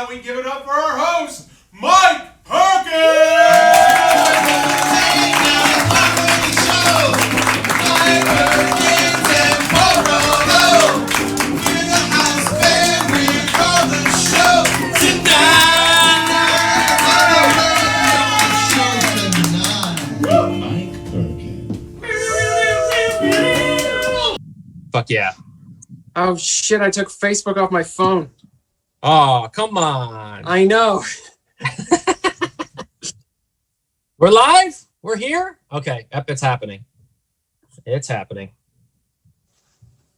now we give it up for our host, Mike Perkins! Mike Perkins and Paul Brodo. We're the house band, we call the show tonight. Fuck yeah. Oh shit, I took Facebook off my phone. Oh, come on. I know. We're live? We're here? Okay, it's happening. It's happening.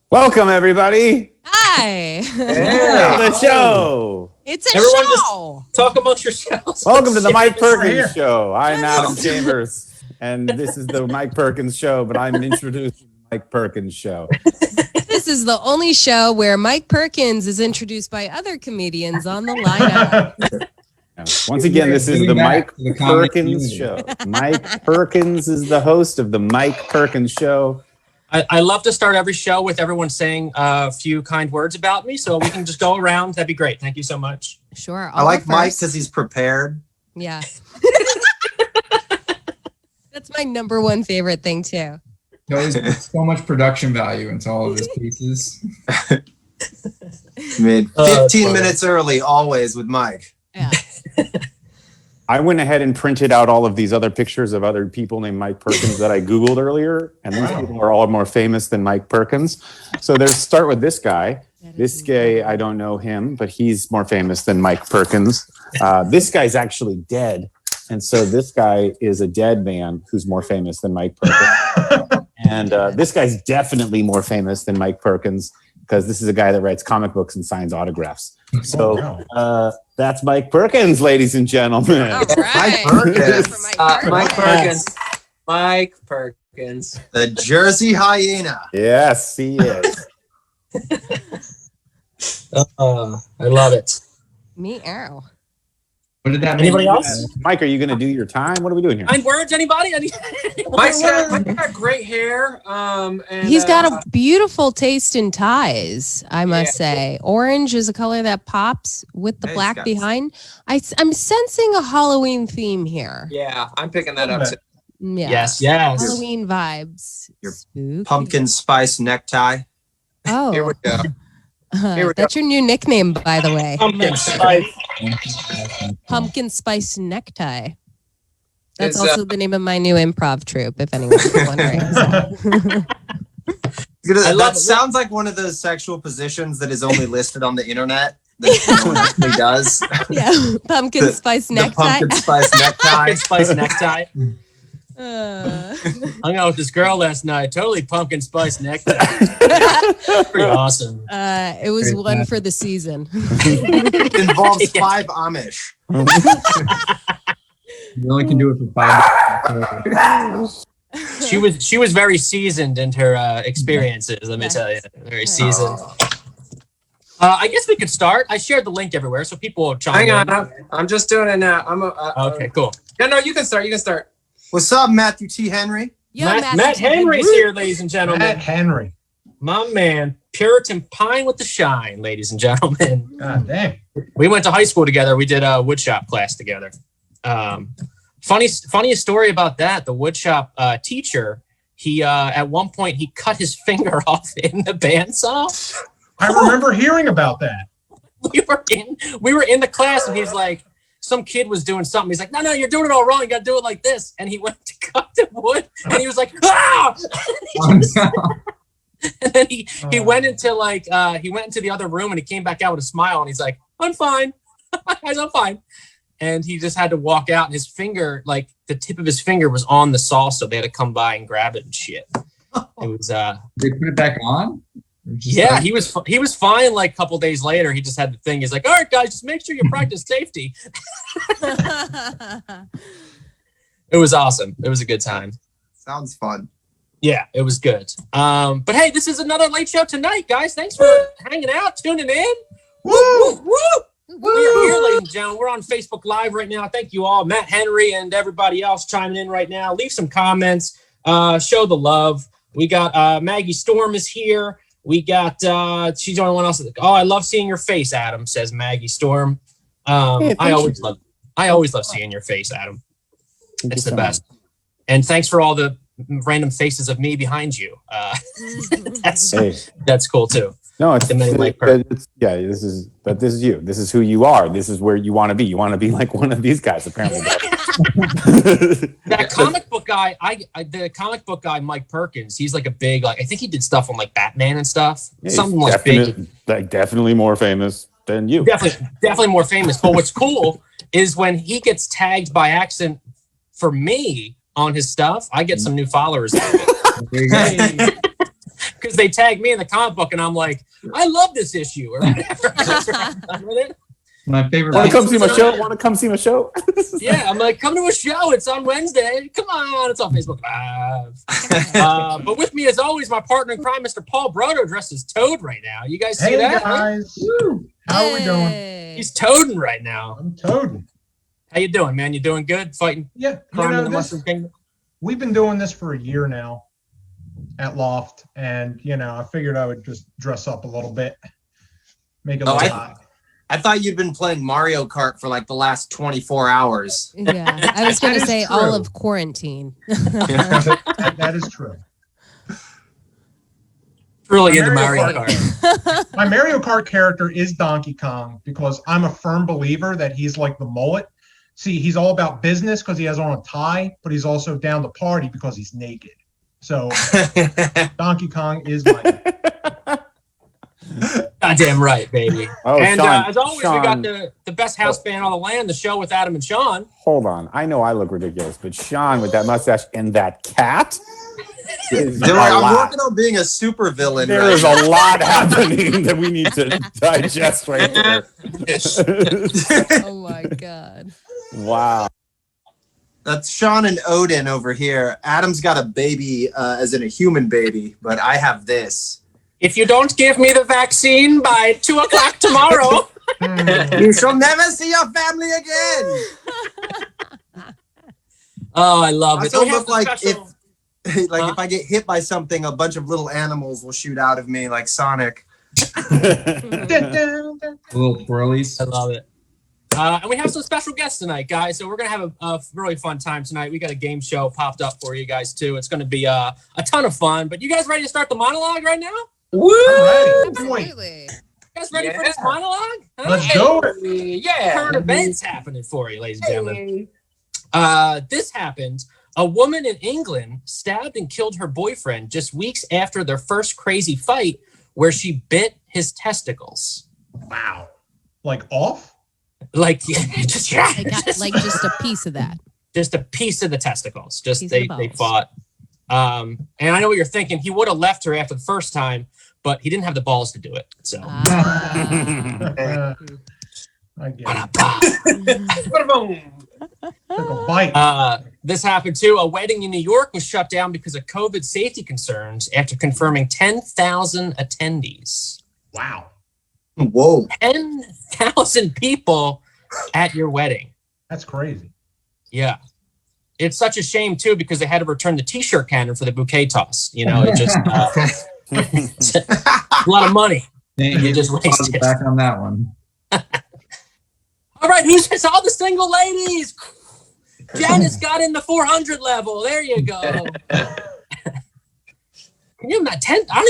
Welcome, everybody. Hi. Yeah. The show. It's a Everyone show. Just talk amongst yourselves. Welcome to the Mike Perkins Show. I'm Adam Chambers, and this is the Mike Perkins Show, but I'm introducing the Mike Perkins Show. This is the only show where Mike Perkins is introduced by other comedians on the lineup. Once again, this is the Mike Perkins Show. Mike Perkins is the host of the Mike Perkins Show. I love to start every show with everyone saying a few kind words about me, so we can just go around. That'd be great. Thank you so much. Sure. I like Mike because he's prepared. Yeah. That's my number one favorite thing, too. He always puts so much production value into all of his pieces. Made 15 minutes early, always with Mike. Yeah. I went ahead and printed out all of these other pictures of other people named Mike Perkins that I Googled earlier, and these people are all more famous than Mike Perkins. So there's start with this guy. This guy, I don't know him, but he's more famous than Mike Perkins. This guy's actually dead, and so this guy is a dead man who's more famous than Mike Perkins. And this guy's definitely more famous than Mike Perkins because this is a guy that writes comic books and signs autographs. So that's Mike Perkins, ladies and gentlemen. All right. Mike Perkins. Mike Perkins. Mike Perkins. The Jersey Hyena. Yes, he is. I love it. Meow. What did that Anybody mean? else? Mike, are you going to do your time? What are we doing here? Kind words, anybody? Mike's got great hair. And, He's got a beautiful taste in ties, I must say. Orange is a color that pops with the black behind. I'm sensing a Halloween theme here. Yeah, I'm picking that up too. Yeah. Yes. Halloween vibes. Your Spooky. Pumpkin spice necktie. Oh. Here we go. Here we That's your new nickname, by the way. Pumpkin spice. Pumpkin spice necktie. That's It's, also the name of my new improv troupe, if anyone's wondering. That sounds like one of those sexual positions that is only listed on the internet. That no one actually does. Yeah, pumpkin spice The necktie. pumpkin spice necktie. Pumpkin spice necktie. Hung out with this girl last night. Totally pumpkin spice necktie. Pretty awesome. It was one for the season. It involves 5 Amish. You only can do it for 5 She was very seasoned in her experiences. Let me tell you, very seasoned. I guess we could start. I shared the link everywhere, so people will chime Hang in. on. I'm just doing it now. Okay, cool. Yeah, no, you can start. You can start. What's up, Matthew T. Henry? Yo, Matt Henry's here, ladies and gentlemen. Matt Henry. My man, Puritan Pine with the shine, ladies and gentlemen. God damn. We went to high school together. We did a woodshop class together. Funniest story about that, the woodshop teacher, he at one point he cut his finger off in the bandsaw. I remember hearing about that. We were in the class and he's like, some kid was doing something. He's like, no, you're doing it all wrong. You got to do it like this. And he went to cut the wood and he was like, ah! And then he went into the other room and he came back out with a smile and he's like, I'm fine. Guys, I'm fine. And he just had to walk out and his finger, like the tip of his finger was on the saw, so they had to come by and grab it and shit. It was They put it back on? yeah, he was fine like a couple days later. He just had the thing. He's like, all right, guys, just make sure you practice safety. It was awesome. It was a good time. Sounds fun. Yeah, it was good. But hey, this is another late show tonight, guys. Thanks for hanging out, tuning in. Woo, woo, woo. We are here, ladies and gentlemen. We're on Facebook Live right now. Thank you all, Matt Henry and everybody else chiming in right now. Leave some comments. Show the love. We got Maggie Storm is here. We got she's the only one else. Oh, I love seeing your face, Adam, says Maggie Storm. I always love seeing your face, Adam. It's the best. And thanks for all the random faces of me behind you. That's cool too. No, this is you. This is who you are. This is where you want to be. You want to be like one of these guys, apparently. That comic book guy, the comic book guy, Mike Perkins, he's like a big, like, I think he did stuff on like Batman and stuff. Something like big. Like definitely more famous than you. Definitely more famous. But what's cool is when he gets tagged by accident for me on his stuff, I get some new followers out of it. Because they tag me in the comic book and I'm like, I love this issue or whatever. My favorite. Want to come see my show? Want to come see my show? Yeah, I'm like, come to a show. It's on Wednesday. Come on, it's on Facebook Live. But with me, as always, my partner in crime, Mr. Paul Brodo, dressed as Toad right now. You guys see that? Hey guys, how are we doing? He's toading right now. I'm toading. How you doing, man? You doing good? Fighting crime in the Mushroom Kingdom? We've been doing this for a year now at Loft, and I figured I would just dress up a little bit, make it look hot. I thought you'd been playing Mario Kart for like the last 24 hours. Yeah, I was going to say true. all of quarantine. That is true. Really into Mario Kart. My Mario Kart character is Donkey Kong because I'm a firm believer that he's like the mullet. See, he's all about business because he has on a tie, but he's also down to party because he's naked. So Donkey Kong is my goddamn right, baby. Oh, and Sean, as always, we got the best house band on the land, the show with Adam and Sean. Hold on. I know I look ridiculous, but Sean with that mustache and that cat is I'm working on being a supervillain. There is a lot happening that we need to digest right there. Oh my God. Wow. That's Sean and Odin over here. Adam's got a baby, as in a human baby, but I have this. If you don't give me the vaccine by 2:00 tomorrow, you shall never see your family again. Oh, I love I it. also look like if I get hit by something, a bunch of little animals will shoot out of me like Sonic. Little twirlies. I love it. And we have some special guests tonight, guys. So we're going to have a really fun time tonight. We got a game show popped up for you guys, too. It's going to be a ton of fun. But you guys ready to start the monologue right now? Woo! Absolutely. You guys ready for this monologue? Huh? Let's do it. Yeah. Current events happening for you, ladies and gentlemen. This happened. A woman in England stabbed and killed her boyfriend just weeks after their first crazy fight where she bit his testicles. Wow. Like off? Like just just a piece of that. Just a piece of the testicles. Just they fought. And I know what you're thinking. He would have left her after the first time, but he didn't have the balls to do it. So I get it. Took a bite. This happened too. A wedding in New York was shut down because of COVID safety concerns after confirming 10,000 attendees. Wow. Whoa. 10,000 people at your wedding. That's crazy. Yeah. It's such a shame too because they had to return the t-shirt cannon for the bouquet toss. It just a lot of money. You just wasted back on that one. All right, who's all the single ladies? Janice got in the 400 level. There you go. Can you imagine? I don't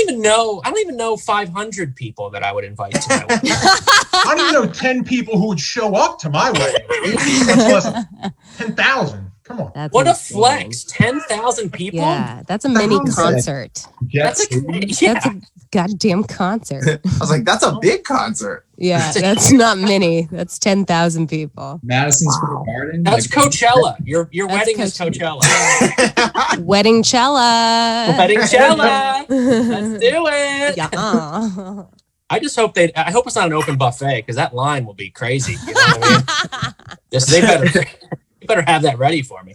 even know 500 people that I would invite to my wedding. I don't even know 10 people who would show up to my wedding. That's less 10,000. Come on. That's what insane. A flex. 10,000 people? Yeah, that's a mini concert. That's That's a goddamn concert. I was like, that's a big concert. Yeah, that's not many. That's 10,000 people. Madison Square Garden. That's Coachella. Your wedding is Coachella. Wedding-chella. Wedding-chella. Let's do it. Yeah. I just hope I hope it's not an open buffet because that line will be crazy. You know what I mean? They better have that ready for me.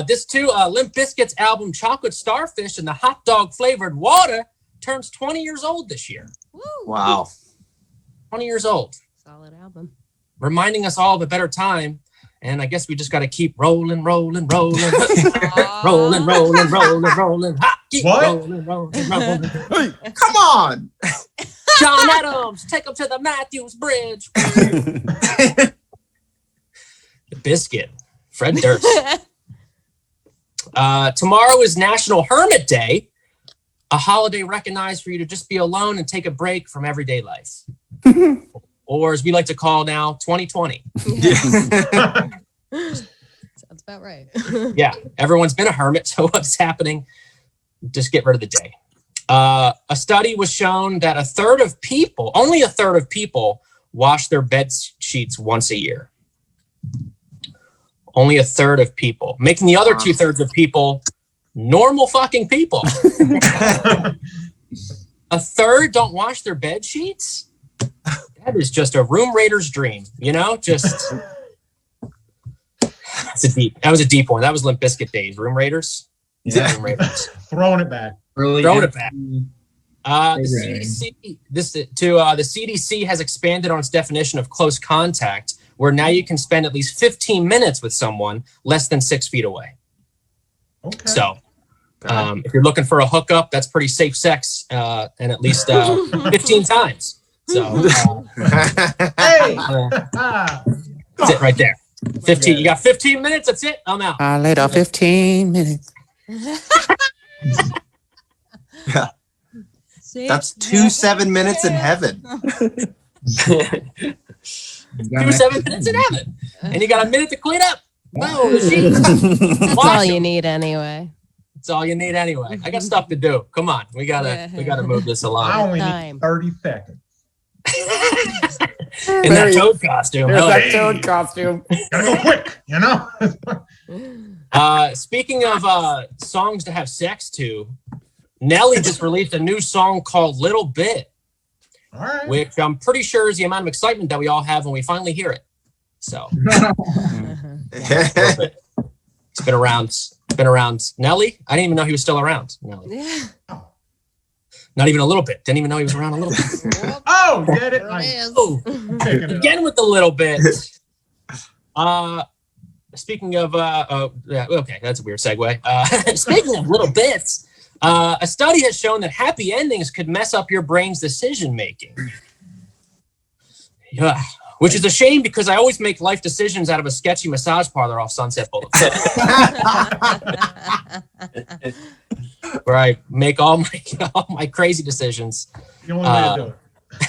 This too, Limp Bizkit's album Chocolate Starfish and the hot dog flavored water turns 20 years old this year. Woo. Wow. 20 years old. Solid album. Reminding us all of a better time. And I guess we just got to keep rolling. rolling. Ha, keep What? rolling. Come on. John Adams, take him to the Matthews Bridge. The Biscuit, Fred Durst. Tomorrow is National Hermit Day, a holiday recognized for you to just be alone and take a break from everyday life. Or as we like to call now, 2020. Sounds about right. Yeah, everyone's been a hermit, so what's happening? Just get rid of the day. A study was shown that only a third of people wash their bed sheets once a year. Only a third of people, making the other 2/3 of people normal fucking people. A third don't wash their bed sheets? That is just a room raider's dream, just... That was a deep one. That was Limp Bizkit days. Room Raiders. Yeah. Room Raiders. Throwing it back. Throwing it back. The CDC has expanded on its definition of close contact, where now you can spend at least 15 minutes with someone less than 6 feet away. Okay. So, if you're looking for a hookup, that's pretty safe sex, and at least 15 times. So, Hey! that's it right there. 15. You got 15 minutes. That's it. I'm out. I laid off 15 minutes. Yeah. That's 2 7 minutes in heaven. 2 7 minutes in heaven. And you got a minute to clean up. No, That's all you need anyway. That's all you need anyway. I got stuff to do. Come on. We gotta move this along. I only need 30 seconds. In that toad costume. That toad costume. Gotta go quick, Speaking of songs to have sex to, Nelly just released a new song called Little Bit, which I'm pretty sure is the amount of excitement that we all have when we finally hear it. So, it's been around. Nelly? I didn't even know he was still around. Nelly. Yeah. Not even a little bit. Didn't even know he was around a little bit. Oh, get it? Again with the little bit. Speaking of, okay, that's a weird segue. Speaking of little bits, a study has shown that happy endings could mess up your brain's decision making. Yeah, which is a shame because I always make life decisions out of a sketchy massage parlor off Sunset Boulevard. Where I make all my crazy decisions. The only way to do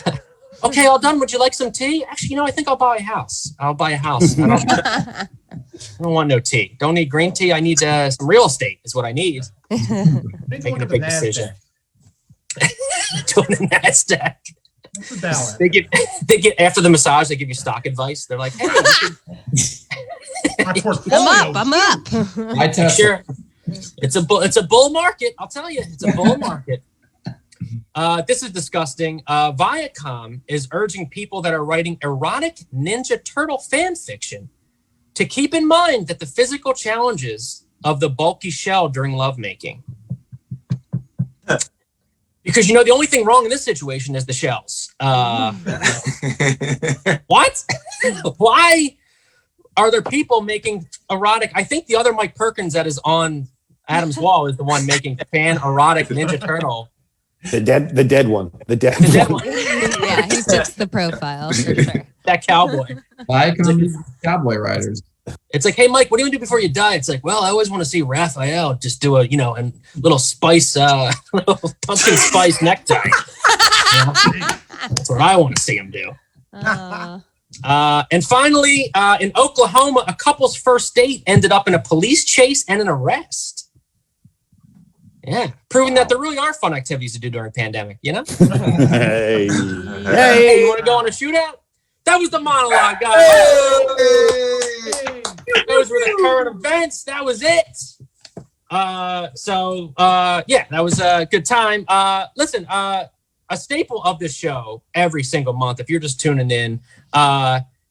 it. Okay, all done. Would you like some tea? Actually, I think I'll buy a house. I don't want no tea. Don't need green tea. I need some real estate is what I need. Making a big decision. Doing the NASDAQ. What's the balance? They get after the massage, they give you stock advice. They're like, hey, I'm up. Sure. It's a bull market. I'll tell you, it's a bull market. This is disgusting. Viacom is urging people that are writing erotic Ninja Turtle fan fiction to keep in mind that the physical challenges of the bulky shell during lovemaking. Because the only thing wrong in this situation is the shells. What? Why are there people making erotic? I think the other Mike Perkins that is on Adam's wall is the one making fan erotic Ninja Turtle. The dead one. The dead one. Yeah, he fits the profile for sure. That cowboy. Cowboy riders. It's like, hey, Mike, what do you want to do before you die? It's like, well, I always want to see Raphael just do a, a little spice, little pumpkin spice necktie. That's what I want to see him do. And finally, in Oklahoma, a couple's first date ended up in a police chase and an arrest. Yeah, proving that there really are fun activities to do during a pandemic, Hey, you want to go on a shootout? That was the monologue, guys. Those were the current events. That was it. That was a good time. Listen, a staple of this show every single month, if you're just tuning in,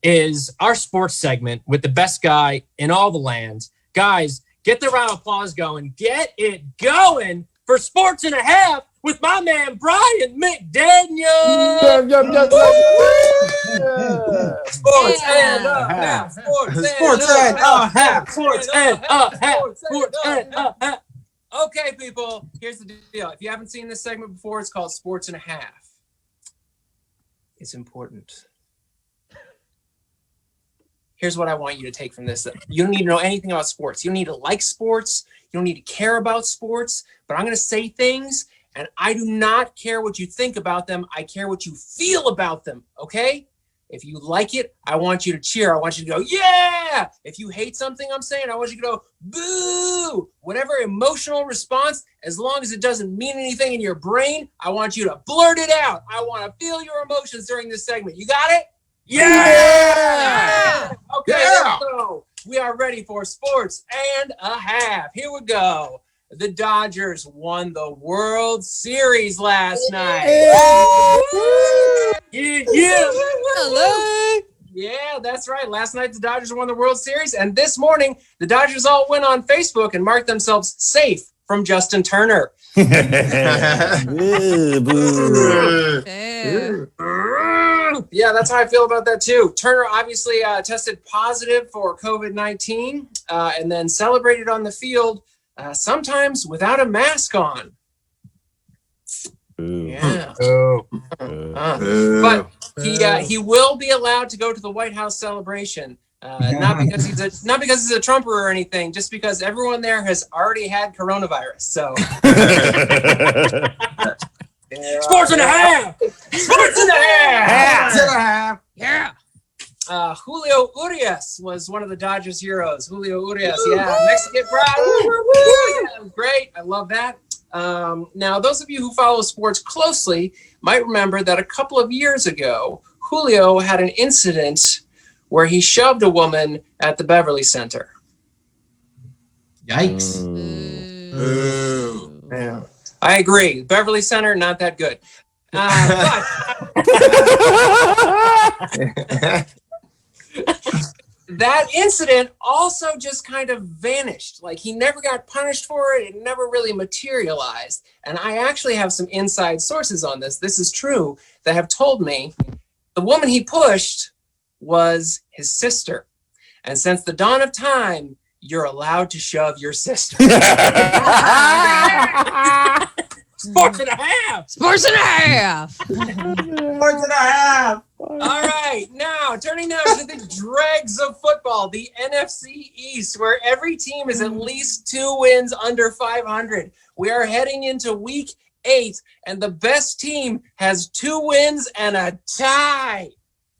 is our sports segment with the best guy in all the land. Guys, get the round of applause going. Get it going for Sports and a Half with my man, Brian McDaniel. Sports and a half. Sports and a half. Sports and a half. Sports and a half. Okay, people, here's the deal. If you haven't seen this segment before, it's called Sports and a Half. is important. Here's what I want you to take from this. You don't need to know anything about sports. You don't need to like sports. You don't need to care about sports. But I'm going to say things, and I do not care what you think about them. I care what you feel about them, okay? If you like it, I want you to cheer. I want you to go, yeah! If you hate something I'm saying, I want you to go, boo! Whatever emotional response, as long as it doesn't mean anything in your brain, I want you to blurt it out. I want to feel your emotions during this segment. You got it? Yeah! Okay, Yeah! so we are ready for sports and a half. Here we go. The Dodgers won the World Series last night. Yeah. Hello. Yeah, that's right. Last night, the Dodgers won the World Series. And this morning, the Dodgers all went on Facebook and marked themselves safe from Justin Turner. Yeah, that's how I feel about that, too. Turner obviously tested positive for COVID-19 and then celebrated on the field, sometimes without a mask on. Yeah. But he will be allowed to go to the White House celebration. Not because he's a Trumper or anything, just because everyone there has already had coronavirus. So sports and a half. Sports and a half. Yeah. Julio Urias was one of the Dodgers heroes. Julio Urias, yeah, Mexican pride. Yeah, great. I love that. Now, those of you who follow sports closely might remember that a couple of years ago, Julio had an incident where he shoved a woman at the Beverly Center. Yikes. Yeah. I agree. Beverly Center, not that good. That incident also just kind of vanished. Like, he never got punished for it. It never really materialized. And I actually have some inside sources on this. This is true, that have told me the woman he pushed was his sister. And since the dawn of time, you're allowed to shove your sister. Sports and a half. Sports and a half. Sports and a half. All right, now turning now to the dregs of football, the NFC East, where every team is at least 2 wins under 500. We are heading into week 8, and the best team has 2 wins and a tie.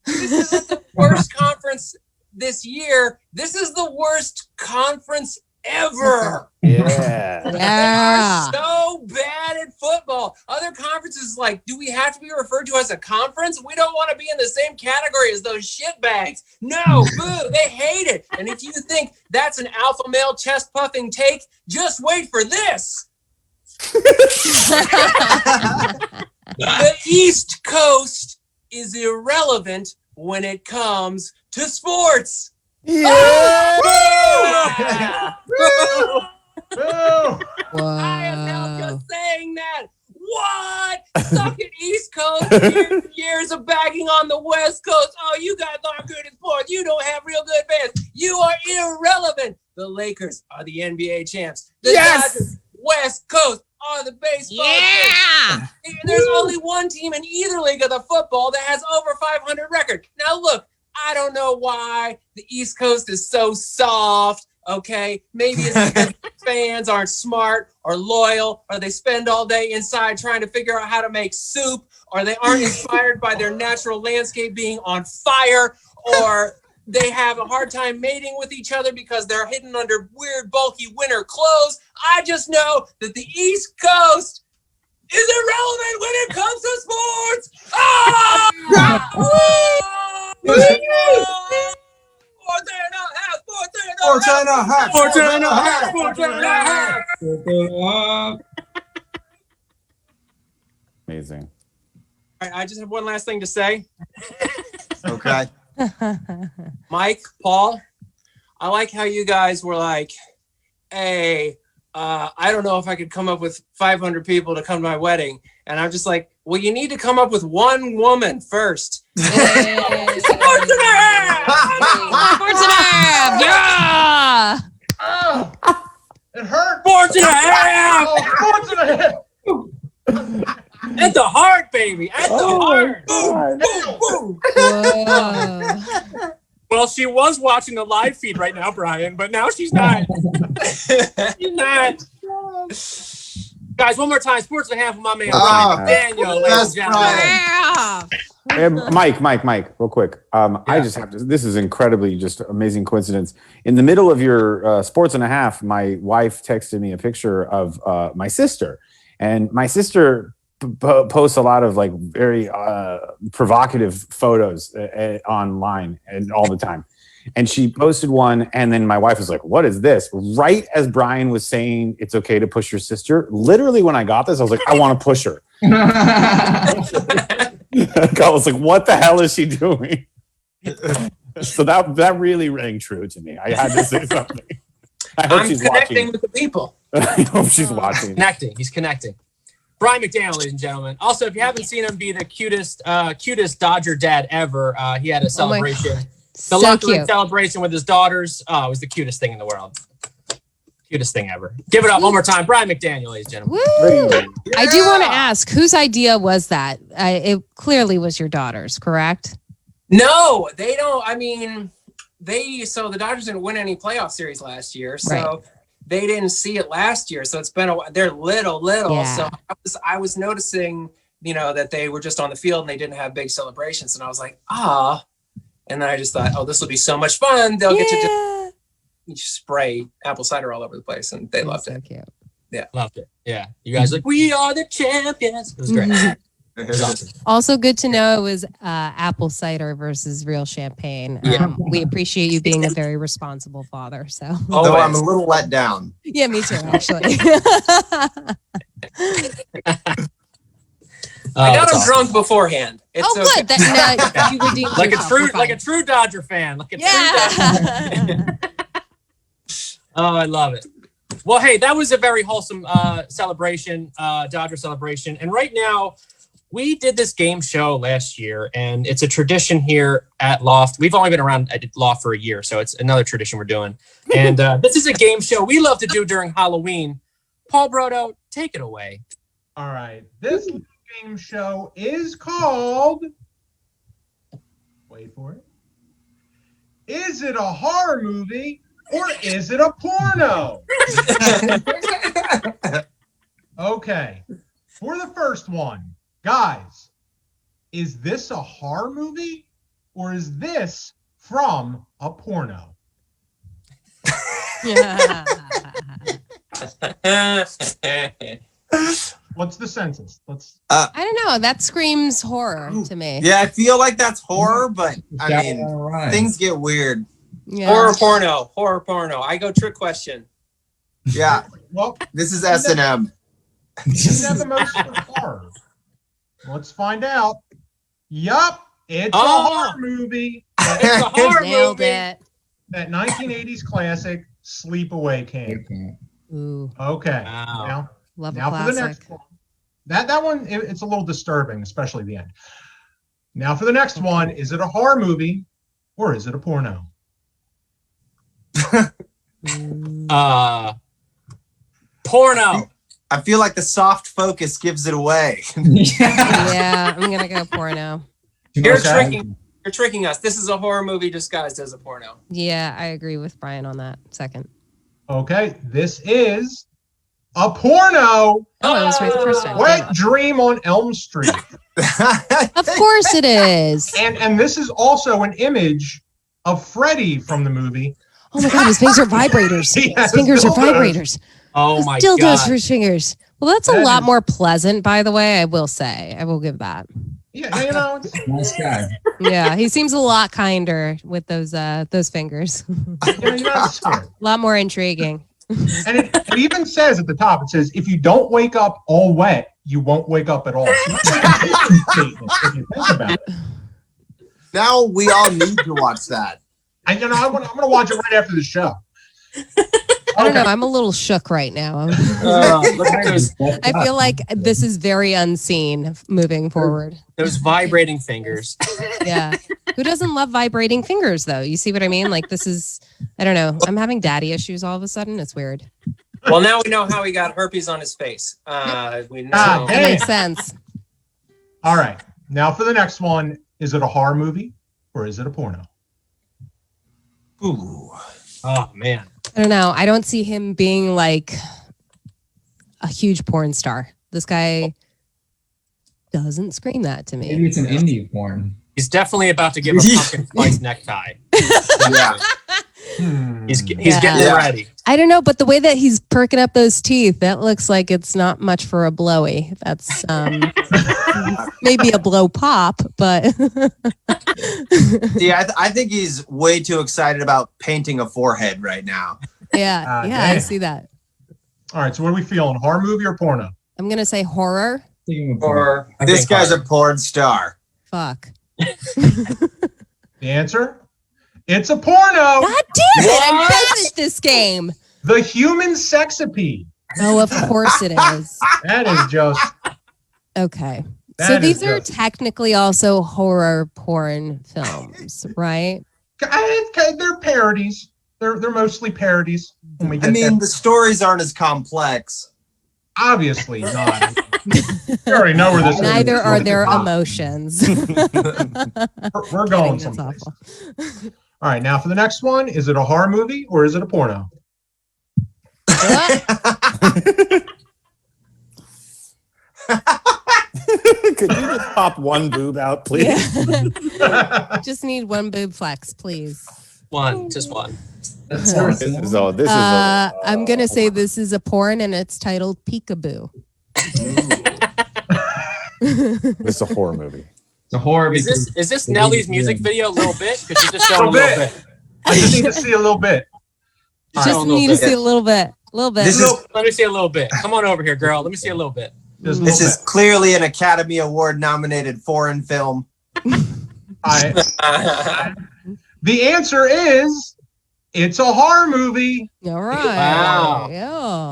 This isn't the worst conference this year. This is the worst conference ever. Yeah. Yeah. So bad at football. Other conferences, like, do we have to be referred to as a conference? We don't want to be in the same category as those shitbags. No, boo, they hate it. And if you think that's an alpha male chest puffing take, just wait for this. The East Coast is irrelevant when it comes to sports. Yeah. I am now just saying that. What? Suck it, East Coast. Years of bagging on the West Coast. Oh, you guys aren't good at sports. You don't have real good fans. You are irrelevant. The Lakers are the NBA champs. The Dodgers, West Coast, are the baseball champs. There's only one team in either league of the football that has over 500 record. Now, look, I don't know why the East Coast is so soft, okay? Maybe it's because fans aren't smart or loyal, or they spend all day inside trying to figure out how to make soup, or they aren't inspired by their natural landscape being on fire, or they have a hard time mating with each other because they're hidden under weird, bulky winter clothes. I just know that the East Coast is irrelevant when it comes to sports. Ah! Amazing. All right, I just have one last thing to say. Okay. Mike, Paul, I like how you guys were like, hey, I don't know if I could come up with 500 people to come to my wedding. And I'm just like, well, you need to come up with one woman first. Sports and a half! Sports and a half. Yeah. It hurt. Sports and a half! Sports and a half. At the heart, baby. At the heart. Whoa. Well, she was watching the live feed right now, Brian, but now she's not. She's not. Guys, one more time. Sports and a half of my man, Brian McDaniel, ladies and gentlemen. Yeah. Mike, real quick. I just have to. This is incredibly just amazing coincidence. In the middle of your sports and a half, my wife texted me a picture of my sister, and my sister posts a lot of like very provocative photos online and all the time. And she posted one, and then my wife was like, "What is this?" Right as Brian was saying it's okay to push your sister, literally when I got this, I was like, "I want to push her." I was like, "What the hell is she doing?" So that really rang true to me. I had to say something. I hope she's connecting watching. with the people. I hope she's watching. He's connecting. Brian McDaniel, ladies and gentlemen. Also, if you haven't seen him be the cutest Dodger dad ever, he had a celebration. So luckily cute. celebration with his daughters. Oh, it was the cutest thing in the world. Cutest thing ever. Give it up one more time. Brian McDaniel, ladies and gentlemen. Woo! I do want to ask, whose idea was that? It clearly was your daughter's, correct? No, they don't. I mean, so the Dodgers didn't win any playoff series last year, so Right. they didn't see it last year. So it's been they're little. Yeah. So I was noticing, that they were just on the field and they didn't have big celebrations, and I was like, and then I just thought, oh, this will be so much fun. They'll get to just spray apple cider all over the place, and they loved it. Cute. Yeah, loved it. Yeah, you guys like, we are the champions. It was great. It was awesome. Also good to know it was apple cider versus real champagne. We appreciate you being a very responsible father. So Though I'm a little let down. yeah, me too, actually. I got that's them awesome. drunk beforehand. It's Oh, okay. good. That you redeemed Like yourself. a You're true Dodger fan. Like a true fine. Dodger. Oh, I love it. Well, hey, that was a very wholesome celebration, Dodger celebration. And right now, we did this game show last year, and it's a tradition here at Loft. We've only been around at Loft for a year, so it's another tradition we're doing. And this is a game show we love to do during Halloween. Paul Brodo, take it away. All right. This game show is called. Wait for it. Is it a horror movie or is it a porno? Okay. For the first one, guys, is this a horror movie or is this from a porno? Yeah. What's the census? I don't know. That screams horror to me. Yeah, I feel like that's horror, but I Got mean, it all right. things get weird. Yeah. Horror porno. I go trick question. Yeah, Well, this is S&M. you have the most for horror. Let's find out. Yup, it's a horror movie. It's a horror Nailed movie. it. That 1980s classic, Sleepaway Camp. Ooh, Okay. Wow. love a Now for the classic. next one. That one, it's a little disturbing, especially the end. Now for the next one, is it a horror movie or is it a porno? Porno. I feel like the soft focus gives it away. Yeah, I'm gonna go porno. You're tricking us. This is a horror movie disguised as a porno. Yeah, I agree with Brian on that. Second. Okay, this is a porno. Oh, I was right the first time. Wet Dream on Elm Street. Of course it is. And this is also an image of Freddy from the movie. Oh my god, his fingers are vibrators. He has His fingers are dildos. vibrators. Oh my Still does God. for his fingers. Well, that's a That lot is- more pleasant, by the way. I will say. I will give that. Yeah, it's, Nice guy. Yeah, he seems a lot kinder with those fingers. you're not scared. A lot more intriguing. And it even says at the top, it says, if you don't wake up all wet, you won't wake up at all. So that's like a mission statement, if you think about it. Now we all need to watch that. I'm going to watch it right after the show. I don't know. I'm a little shook right now. Look at those I feel like this is very unseen moving forward. vibrating fingers. Yeah. Who doesn't love vibrating fingers, though? You see what I mean? Like, this is, I don't know. I'm having daddy issues all of a sudden. It's weird. Well, now we know how he got herpes on his face. We know. Ah, That makes sense. All right. Now for the next one. Is it a horror movie or is it a porno? Ooh. Oh man. I don't know. I don't see him being like a huge porn star. This guy doesn't scream that to Maybe me. it's an indie porn. He's definitely about to give a pumpkin spice necktie. Yeah. He's Yeah. getting ready. I don't know, but the way that he's perking up those teeth, that looks like it's not much for a blowy. That's maybe a blow pop, but See, I think he's way too excited about painting a forehead right now. yeah, I damn. see that. All right. So what are we feeling? Horror movie or porno? I'm gonna say horror. Thinking of porn. Or This guy's a porn star. Fuck. The answer? It's a porno. God damn it! I'm bad at this game. The human sexipede. Oh, of course it is. That is just. Okay. So That is these are just- technically also horror porn films, right? They're parodies. They're mostly parodies. When we I get mean, there. the stories aren't as complex. Obviously not. You already know where this Neither is. are their emotions. We're going That's someplace. awful. All right, now for the next one, is it a horror movie or is it a porno? What? Could you just pop one boob out, please? Yeah. Just need one boob flex, please. Just one. That's This is all. This is. I'm gonna say this is a porn and it's titled Peekaboo. This is a horror movie. It's a horror. Is this Nelly's music video a little bit? Could you just show A a little bit. bit? I just need to see a little bit. Show a Just little need to bit. see a little bit. A little bit. This is Let me see a little bit. Come on over here, girl. Let me see a little bit. Just a this little is clearly an Academy Award nominated foreign film. bit. The answer is it's a horror movie. All right. Wow. Yeah.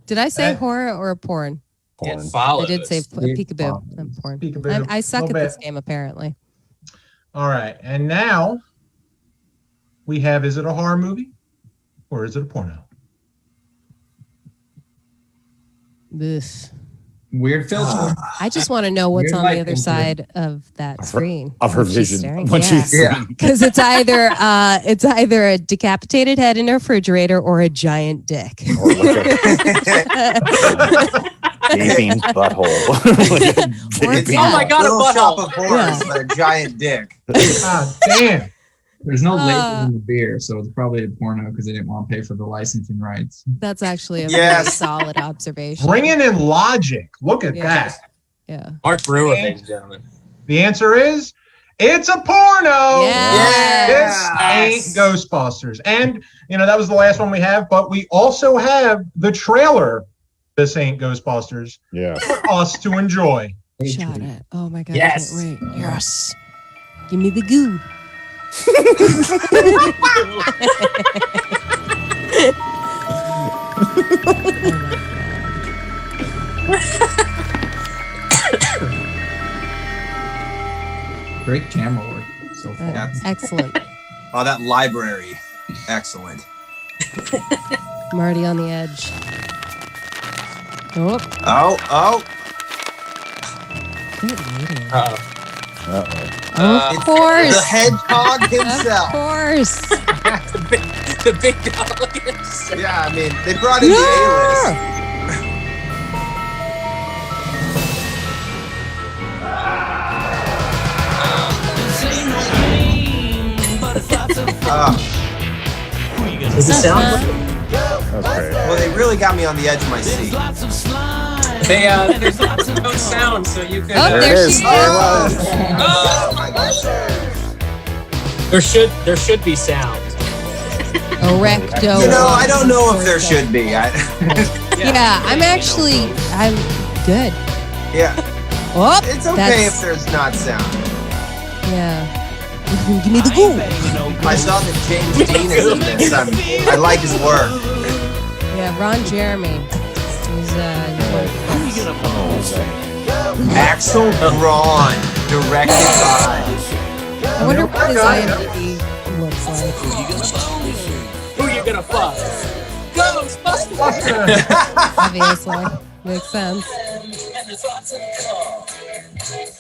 Did I say horror or porn? It Porn. follows. I did say peekaboo. I'm porn. Peekaboo. I suck at Little this bit. game apparently. All right, and now we have: is it a horror movie or is it a porno? Ugh. Weird filter. I just want to know what's Weird on the light other filter. side of that screen Of her when she's vision staring. when Yeah. she's Yeah. Because it's either a decapitated head in a refrigerator or a giant dick. or like a gaping butthole. Like a Or It's Yeah. Oh my God, a Little Shop butthole. of Horrors, but a giant dick. Ah, damn. There's no Uh. label in the beer, so it's probably a porno because they didn't want to pay for the licensing rights. That's actually a Yes. very solid observation. Bringing in logic. Look at Yeah. that. Yeah. Marc Brewer, ladies and gentlemen. The answer is it's a porno. Yes. This ain't Ghostbusters. And, that was the last one we have, but we also have the trailer. This ain't Ghostbusters Yeah. for us to enjoy. Shot it. Oh my God. Yes. I can't wait. Yes. Give me the goo. Great camera work so far. Yeah. Excellent. Oh, that library. Excellent. I'm already on the edge. Oh, Oh. good lady. Uh-oh. Uh-oh. Of course. The hedgehog Of himself. course. The big dog. Yeah, I mean, they brought in the A-list. Does it sound? Okay. Well, they really got me on the edge of my seat. There's no sound, so you can. Oh, There there it she is. is. Oh my gosh. There should be sound. Erecto. I don't know if there should be. Yeah, I'm good. Yeah, Oh, it's okay that's- if there's not sound. Yeah. Give me the goo. I saw that James Dean is in this. I like his work. Yeah, Ron Jeremy. He's Axel Braun, directed by. I wonder what his IMDb looks like. Who you gonna fuck? Ghostbusters. Obviously, makes sense.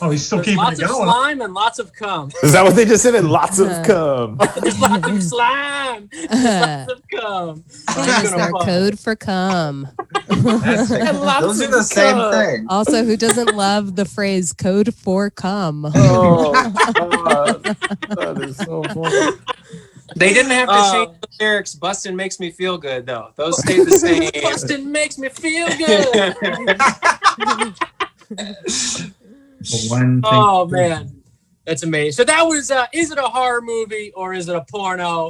Oh, he's still There's keeping lots it of going. slime and lots of cum. Is that what they just said? Lots of cum. There's lots of slime. There's lots of cum. That is their code for cum. That's Those are the same thing. Also, who doesn't love the phrase code for cum? Oh, God. That is so funny. They didn't have to change the lyrics. Bustin' makes me feel good, though. Those stayed the same. Bustin' makes me feel good. One thing. Oh man, that's amazing. So that was is it a horror movie or is it a porno?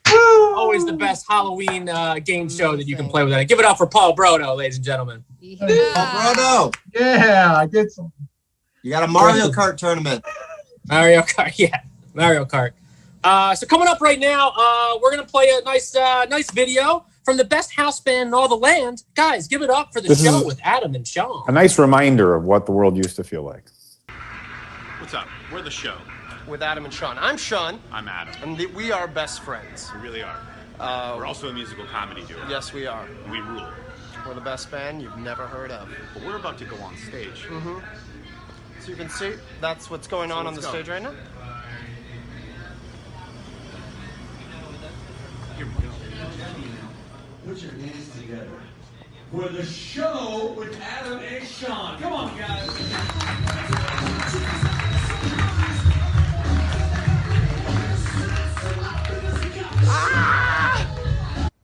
Always the best Halloween game show that you can play with it. Give it up for Paul Brodo, ladies and gentlemen. Paul Brodo, Yeah, I did some. you got a Mario Kart tournament. Mario Kart, yeah, Mario Kart. So coming up right now, we're gonna play a nice video from the best house band in all the land. Guys, give it up for the This show is- with Adam and Sean. A nice reminder of what the world used to feel like. What's up? We're the show. With Adam and Sean. I'm Sean, I'm Adam. and we are best friends. We really are. We're also a musical comedy duo. Yes, we are. We rule. We're the best band you've never heard of. But we're about to go on stage. So you can see, that's what's going on the let's go. stage right now. Here we go. Put your hands together for the show with Adam and Sean. Come on, guys.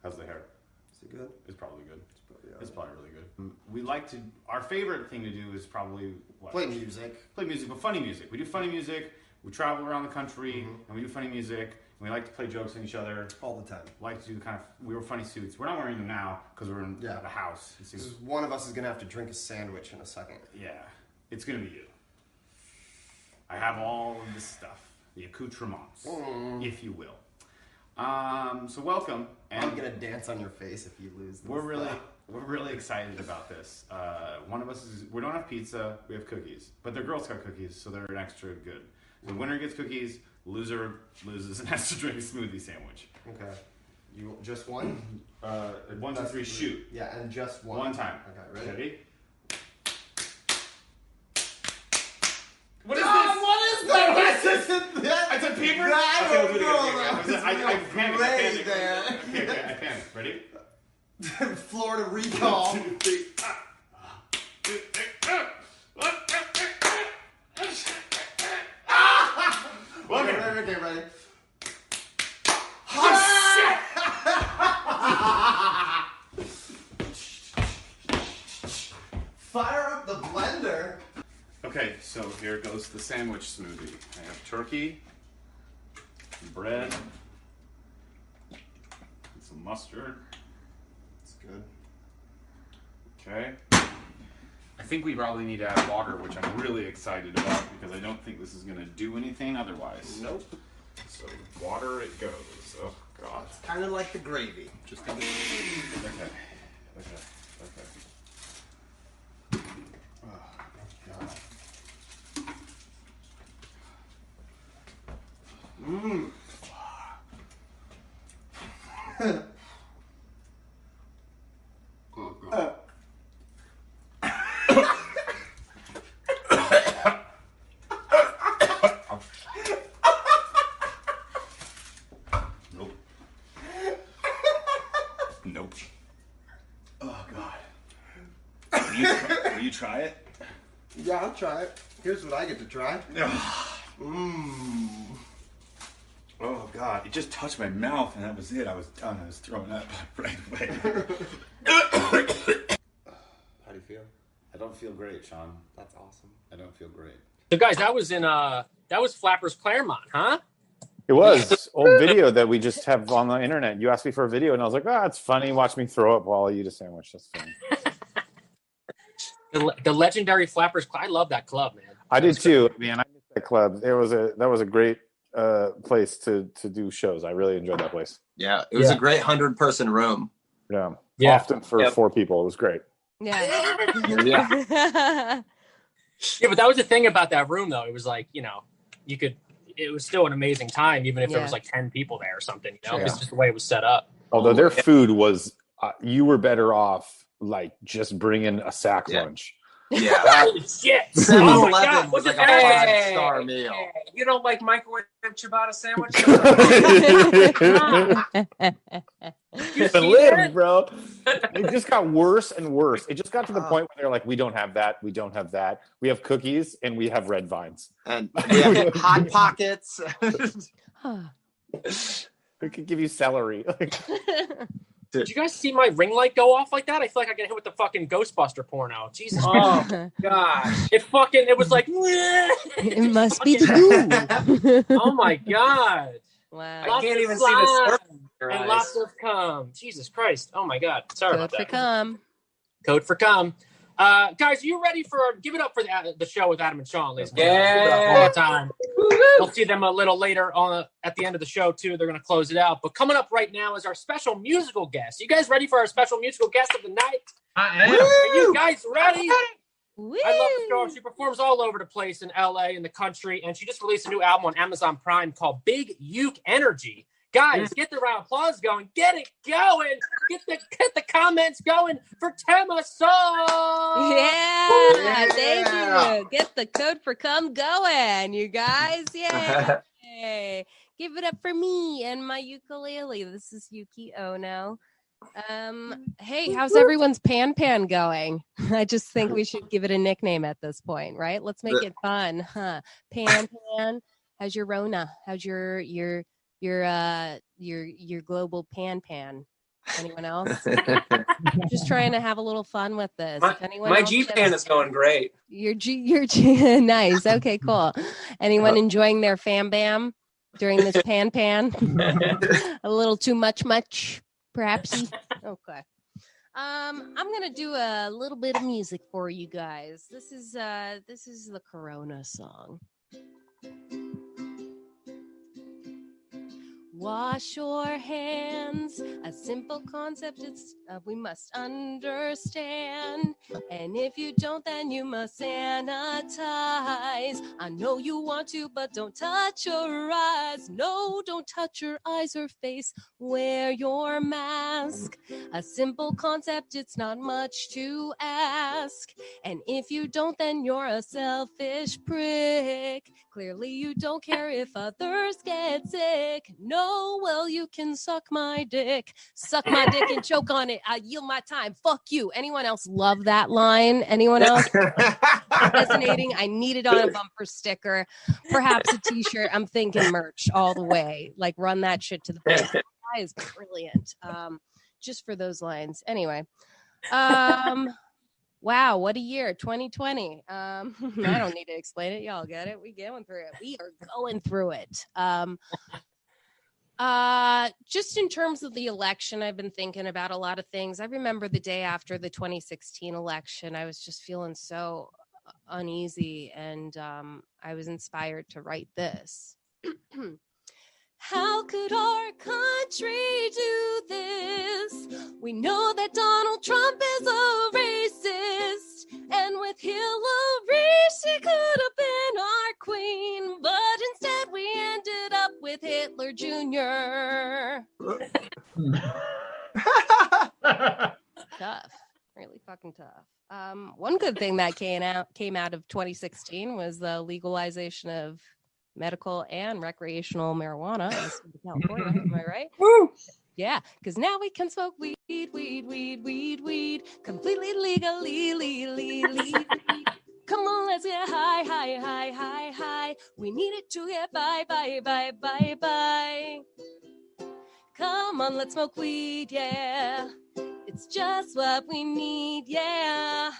How's the hair? Is it good? It's probably good. It's probably really good. We like to. Our favorite thing to do is probably what? Play music. Play music, but funny music. We do funny music. We travel around the country and we do funny music. And we like to play jokes on each other. All the time. Like to do kind of. We wear funny suits. We're not wearing them now because we're in the house. It seems- One of us is gonna have to drink a sandwich in a second. Yeah, it's gonna be you. I have all of this stuff, the accoutrements, if you will. So welcome, and I'm gonna dance on your face if you lose. This we're really excited about this. One of us is we don't have pizza, we have cookies, but they're Girl Scout cookies, so they're an extra good. The winner gets cookies, loser loses and has to drink a smoothie sandwich. Okay. You just one? 1, 2, 3, shoot. Yeah, and just one. One time. Okay, ready? Ready? What is What is that? It's a paper? I Okay, we'll don't do it know. again. I panicked. Gray there. Okay, I panicked. Ready? Florida recall. 1, 2, 3. Okay, ready? Fire up the blender. Okay, so here goes the sandwich smoothie. I have turkey, bread, and some mustard. It's good. Okay. I think we probably need to add water, which I'm really excited about because I don't think this is going to do anything otherwise. Nope. So water it goes. Oh, God. It's kind of like the gravy. Just a Okay. Oh, God. Mmm. Oh, God. Nope. Nope. Oh, God. Will you try it? Yeah, I'll try it. Here's what I get to try. Mmm. Oh, God. It just touched my mouth, and that was it. I was done. I was throwing up right away. How do you feel? I don't feel great, Sean. That's awesome. I don't feel great. So guys, that was Flappers Claremont, huh? It was old video that we just have on the internet. You asked me for a video, and I was like, "Ah, it's funny. Watch me throw up while I eat a sandwich. That's funny." The legendary Flappers. I love that club, man. I did too, man. I miss that club. That was a great place to do shows. I really enjoyed that place. Yeah, it was a great 100-person room. Yeah, Yeah. often for 4 people. It was great. Yeah. Yeah. Yeah, but that was the thing about that room, though. It was like, it was still an amazing time, even if there was like 10 people there or something, because just the way it was set up. Although their food was, you were better off like just bringing a sack lunch Yeah. Holy shit. 7-Eleven was What's like a it? 5-star meal. You don't like microwave ciabatta sandwich? You The see lid, that? bro. It just got worse and worse. It just got to the point where they're like, we don't have that. We don't have that. We have cookies and we have red vines. And we have Hot Pockets. We could give you celery. Did you guys see my ring light go off like that? I feel like I get hit with the fucking Ghostbuster porno. Jesus. Oh, gosh. It was like, It must be the goo. oh my God. Wow. I can't even see slime the circle in your and eyes. lots of cum. Jesus Christ. Oh my God. Sorry Code about for that. cum. Code for cum. Guys, are you ready for give it up for the show with Adam and Sean, ladies? Give it up Yeah. one more time. We'll see them a little later on at the end of the show too. They're going to close it out. But coming up right now is our special musical guest. You guys ready for our special musical guest of the night? I am. Are you guys ready? Woo. I love the show. She performs all over the place in LA, in the country, and she just released a new album on Amazon Prime called Big Uke Energy. Guys, get the round of applause going. Get it going. Get the comments going for Tema Sall. Yeah, thank you. Get the code for cum going, you guys. Yay. Give it up for me and my ukulele. This is Yuki Ono. Hey, how's everyone's pan going? I just think we should give it a nickname at this point, right? Let's make it fun, huh? Pan. How's your Rona? How's your global pan? Anyone else? Just trying to have a little fun with this. If anyone My else G-Pan is going great. your G nice. Okay, cool. Anyone enjoying their fam bam during this pan? A little too much, perhaps. Okay. I'm gonna do a little bit of music for you guys. This is the Corona song. Wash your hands, a simple concept it's we must understand. And if you don't, then you must sanitize. I know you want to, but don't touch your eyes. No, don't touch your eyes or face. Wear your mask. A simple concept, it's not much to ask. And if you don't, then you're a selfish prick. Clearly you don't care if others get sick. No, well, you can suck my dick. Suck my dick and choke on it. I yield my time. Fuck you. Anyone else love that line? Anyone else resonating? I need it on a bumper sticker. Perhaps a t-shirt. I'm thinking merch all the way. Like run that shit to the bank. That is brilliant. Just for those lines. Anyway. Wow, what a year, 2020. I don't need to explain it. Y'all get it. We going through it. We are going through it. Just in terms of the election, I've been thinking about a lot of things. I remember the day after the 2016 election, I was just feeling so uneasy, and I was inspired to write this. How could our country do this? We know that Donald Trump is a racist, and with Hillary, she could have been our queen, but instead we ended up with Hitler Jr. Tough, really fucking tough. One good thing that came out of 2016 was the legalization of medical and recreational marijuana in the state of California. Am I right? Woo! Yeah, because now we can smoke weed, completely legally. Come on, let's get high. We need it to get bye. Come on, let's smoke weed, yeah. It's just what we need, yeah.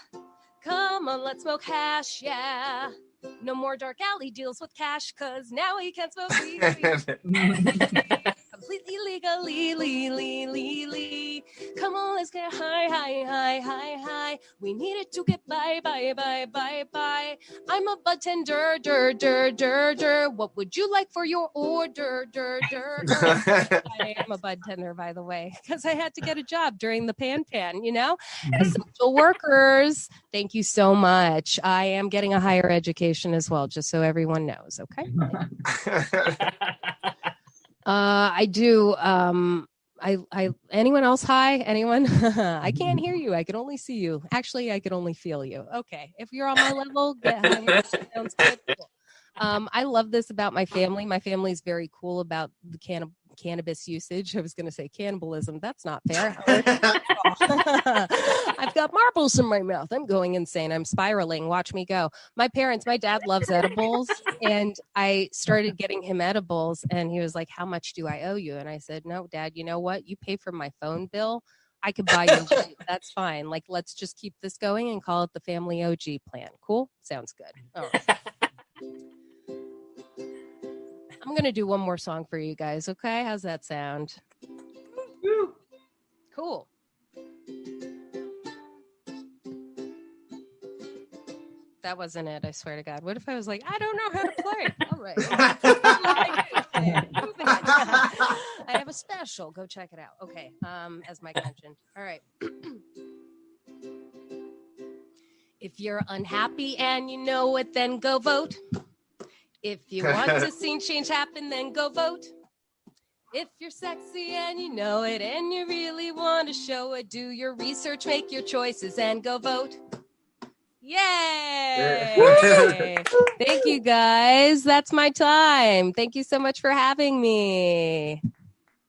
Come on, let's smoke hash, yeah. No more dark alley deals with cash, cause now we can smoke weed. Completely legally. Come on, let's get high. We need it to get bye. I'm a bud tender, What would you like for your order, I am a bud tender, by the way, because I had to get a job during the pan, you know? Essential workers, thank you so much. I am getting a higher education as well, just so everyone knows, okay? I do Anyone else? Hi, anyone? I can't hear you. I can only see you. Actually, I can only feel you. Okay. If you're on my level, get high. Sounds good. Cool. I love this about my family. My family's very cool about the cannabis usage. I was going to say cannibalism. That's not fair. I've got marbles in my mouth. I'm going insane. I'm spiraling. Watch me go. My dad loves edibles, and I started getting him edibles, and he was like, "How much do I owe you?" And I said, "No, Dad, you know what? You pay for my phone bill. I could buy you weed. That's fine. Like, let's just keep this going and call it the family OG plan. Cool? Sounds good." All right. I'm going to do one more song for you guys, okay? How's that sound? Cool. That wasn't it, I swear to God. What if I was like, I don't know how to play? All right. I have a special. Go check it out. Okay, as Mike mentioned. All right. If you're unhappy and you know it, then go vote. If you want to see change happen, then go vote. If you're sexy and you know it and you really want to show it, do your research, make your choices, and go vote. Yay! Thank you, guys. That's my time. Thank you so much for having me.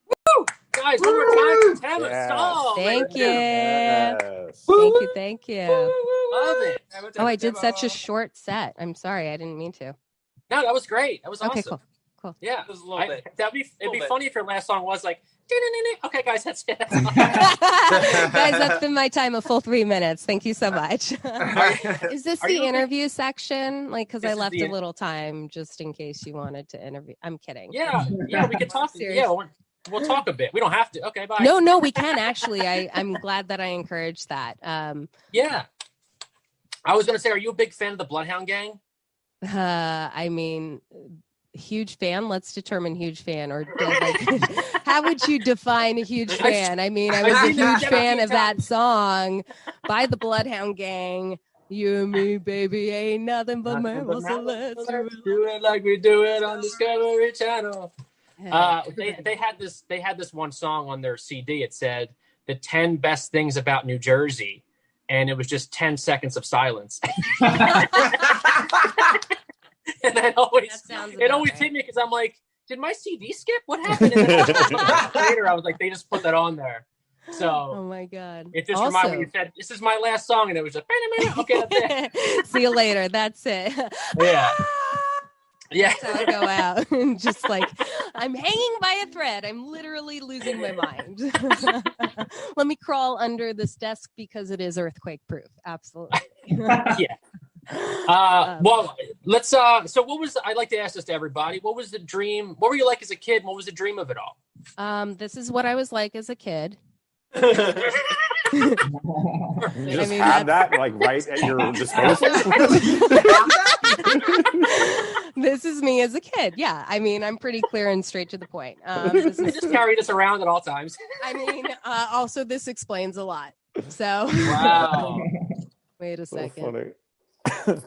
Woo! Guys, one more time for Tema Sall. Thank you. Yes. Thank you. Love it. Oh, I did such a short set. I'm sorry. I didn't mean to. No, that was great. That was Okay, awesome. Cool. Yeah, Just a little bit. It'd be funny if your last song was like, okay, guys, that's it. Guys, that's been my time, a full 3 minutes. Thank you so much. Is this the interview section? Like, because I left a little time just in case you wanted to interview. I'm kidding. Yeah, we could talk. Yeah, we'll talk a bit. We don't have to. Okay, bye. No, we can actually. I'm glad that I encouraged that. Yeah. I was going to say, are you a big fan of the Bloodhound Gang? I mean, huge fan. Let's determine huge fan. Or how would you define a huge fan? I mean, I was a huge fan of that song by the Bloodhound Gang. You and me, baby, ain't nothing but mammals. So let's do it like we do it on Discovery Channel. They had this one song on their CD. It said the 10 best things about New Jersey, and it was just 10 seconds of silence. And it always hit me because I'm like, did my CD skip? What happened? And then later, I was like, they just put that on there. So, oh my God. It just reminded me, you said, this is my last song. And it was just, okay, that's it. See you later. That's it. Yeah. Yeah. That's how I go out. Just like, I'm hanging by a thread. I'm literally losing my mind. Let me crawl under this desk because it is earthquake proof. Absolutely. Yeah. Well, let's so I'd like to ask this to everybody. What was the dream? What were you like as a kid? What was the dream of it all? This is what I was like as a kid. You just have that like right at your disposal. This is me as a kid. Yeah, I mean, I'm pretty clear and straight to the point. Just carry this around at all times. I mean, also this explains a lot. So, wow. Wait a second. So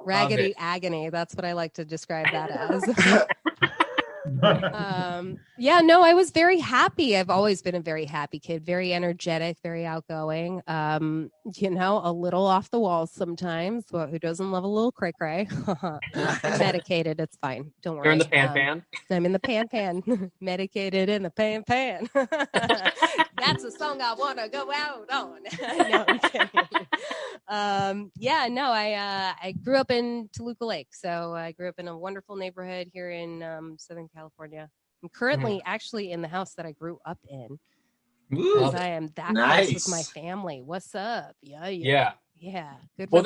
Raggedy agony. That's what I like to describe that as. Yeah, no, I was very happy. I've always been a very happy kid, very energetic, very outgoing. A little off the walls sometimes. Well, who doesn't love a little cray cray? I'm medicated. It's fine. Don't worry. You're in the pan. I'm in the pan. Medicated in the pan. That's a song I want to go out on. No, I'm kidding. I grew up in Toluca Lake. So I grew up in a wonderful neighborhood here in Southern California. I'm currently actually in the house that I grew up in. Because I am that close with my family. What's up? Yeah. Good. Well,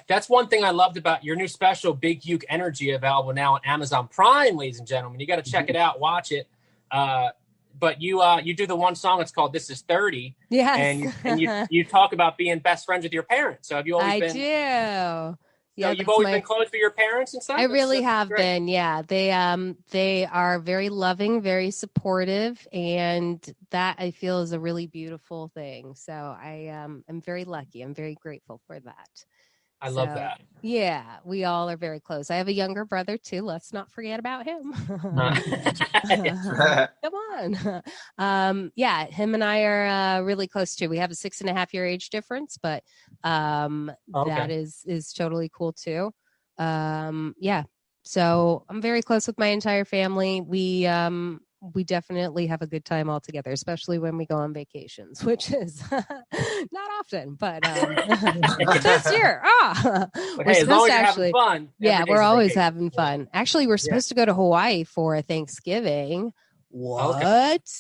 that's one thing I loved about your new special, Big Uke Energy, available now on Amazon Prime, ladies and gentlemen. You got to check it out, watch it. But you do the one song. It's called "This Is 30." Yes. And you talk about being best friends with your parents. So have you always been? I do. Yeah, you've always been close with your parents and stuff? I really have been. Yeah, they are very loving, very supportive, and that I feel is a really beautiful thing. So I'm very lucky. I'm very grateful for that. I love So, that. Yeah, we all are very close. I have a younger brother too. Let's not forget about him. Come on. Yeah, him and I are really close too. We have a 6.5-year age difference, but that is totally cool too. Yeah. So I'm very close with my entire family. We definitely have a good time all together, especially when we go on vacations, which is not often, but this year, But we're hey, as long supposed as to you're actually, having fun, yeah, every we're day's a always vacation. having fun. Actually, we're supposed to go to Hawaii for Thanksgiving. What?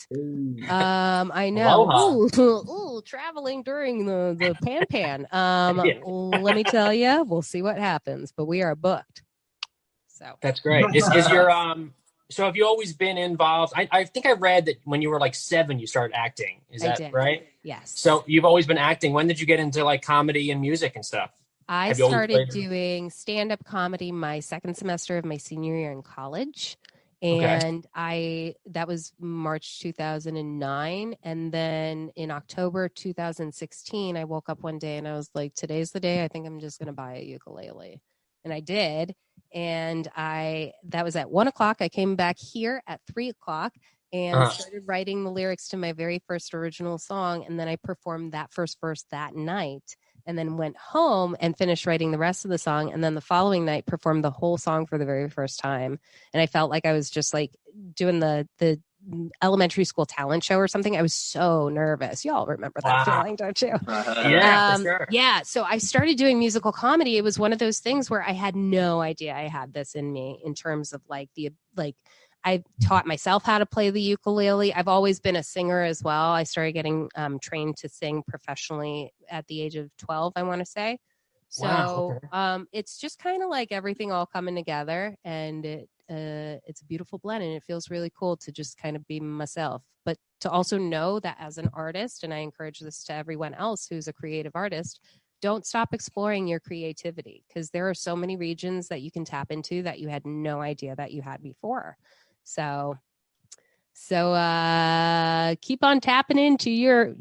I know. Aloha. Ooh, traveling during the pan. Let me tell you, we'll see what happens, but we are booked. So That's great. Is your so have you always been involved? I think I read that when you were like 7, you started acting. Is I that did. right? Yes. So you've always been acting. When did you get into like comedy and music and stuff? I Have you always started played- doing stand-up comedy my second semester of my senior year in college. Okay. And that was March 2009. And then in October 2016, I woke up one day and I was like, today's the day I think I'm just going to buy a ukulele. And I did. And that was at 1:00. I came back here at 3:00 and started writing the lyrics to my very first original song. And then I performed that first verse that night. And then went home and finished writing the rest of the song. And then the following night performed the whole song for the very first time. And I felt like I was just like doing the elementary school talent show or something. I was so nervous. Y'all remember that feeling, don't you? Yeah, for sure. Yeah. So I started doing musical comedy. It was one of those things where I had no idea I had this in me in terms of I taught myself how to play the ukulele. I've always been a singer as well. I started getting trained to sing professionally at the age of 12, I want to say. So it's just kind of like everything all coming together, and it's a beautiful blend, and it feels really cool to just kind of be myself, but to also know that as an artist, and I encourage this to everyone else who's a creative artist, don't stop exploring your creativity, because there are so many regions that you can tap into that you had no idea that you had before. So keep on tapping into your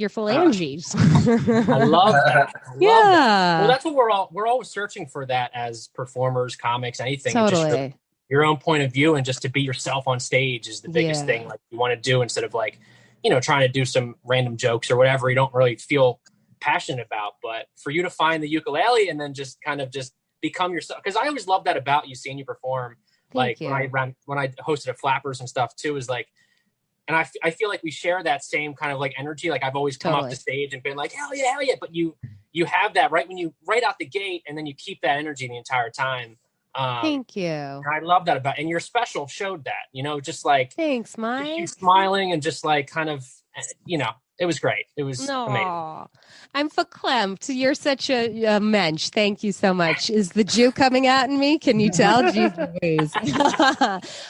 phalanges. I love that. Yeah. Well, that's what we're always searching for, that as performers, comics, anything. Totally. Just your own point of view and just to be yourself on stage is the biggest thing like you want to do, instead of like, trying to do some random jokes or whatever you don't really feel passionate about. But for you to find the ukulele and then just kind of just become yourself, because I always love that about you, seeing you perform. Thank you. When I hosted at Flappers and stuff too, is like, and I feel like we share that same kind of like energy. Like I've always come up to stage and been like, hell yeah. But you have that right out the gate, and then you keep that energy the entire time. Thank you. And I love that and your special showed that, just like, thanks, Mike. You smiling and just like kind of, it was great. It was amazing. I'm verklempt. You're such a mensch. Thank you so much. Is the Jew coming out in me? Can you tell? Jeez.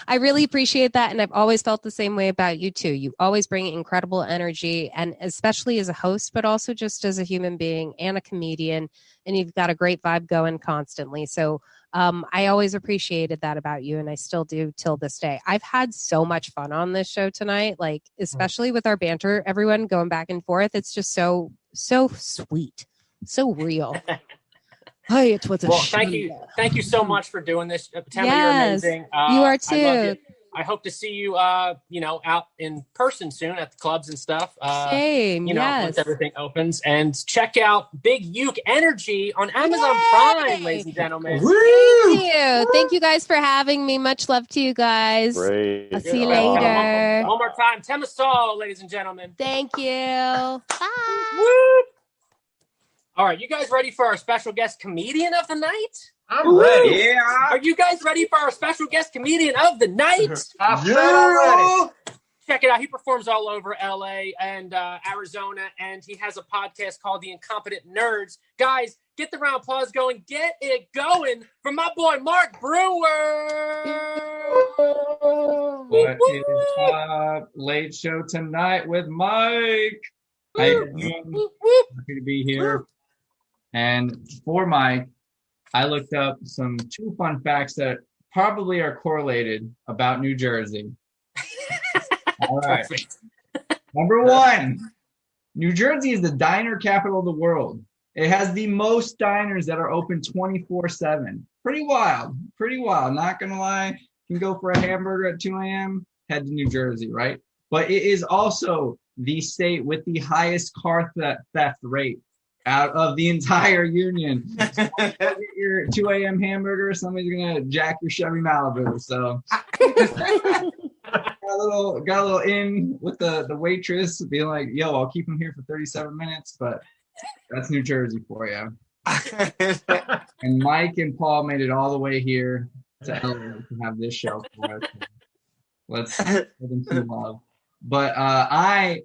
I really appreciate that. And I've always felt the same way about you too. You always bring incredible energy, and especially as a host, but also just as a human being and a comedian. And you've got a great vibe going constantly. So I always appreciated that about you, and I still do till this day. I've had so much fun on this show tonight, like especially with our banter, everyone going back and forth. It's just so sweet, so real. Hey, it was a thank you so much for doing this, Tema. Yes, you're amazing. You are too. I love you. I hope to see you, out in person soon at the clubs and stuff. Same, once everything opens. And check out Big Uke Energy on Amazon Prime, ladies and gentlemen. Thank you. Thank you guys for having me. Much love to you guys. Great. I'll see you later. One more time, Tema Sall, ladies and gentlemen. Thank you. Bye. Woo! All right, you guys ready for our special guest comedian of the night? I'm ready. Yeah. Are you guys ready for our special guest comedian of the night? I'm ready. Check it out. He performs all over LA and Arizona, and he has a podcast called The Incompetent Nerds. Guys, get the round of applause going. Get it going for my boy, Marc Brewer. What is up? Late show tonight with Mike. How you doing? Happy to be here. And for Mike, I looked up some 2 fun facts that probably are correlated about New Jersey. All right. Number 1, New Jersey is the diner capital of the world. It has the most diners that are open 24/7. Pretty wild. Pretty wild. Not gonna lie. You can go for a hamburger at 2 a.m. Head to New Jersey, right? But it is also the state with the highest car theft rate out of the entire union. So you get your 2 a.m. hamburger, somebody's gonna jack your Chevy Malibu. So got a little in with the waitress, being like, "Yo, I'll keep him here for 37 minutes," but that's New Jersey for you. And Mike and Paul made it all the way here to LA to have this show for us. Let's give them some love. But I'm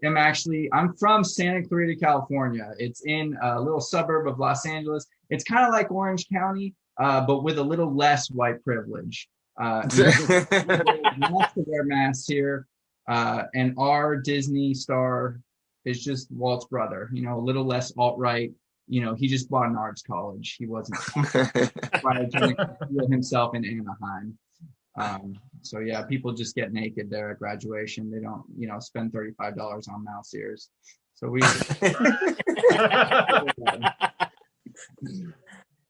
from Santa Clarita, California. It's in a little suburb of Los Angeles. It's kind of like Orange County, but with a little less white privilege. Not to wear masks here. And our Disney star is just Walt's brother, a little less alt-right. He just bought an arts college. He wasn't trying to feel himself in Anaheim. So yeah, people just get naked there at graduation. They don't, spend $35 on mouse ears. So we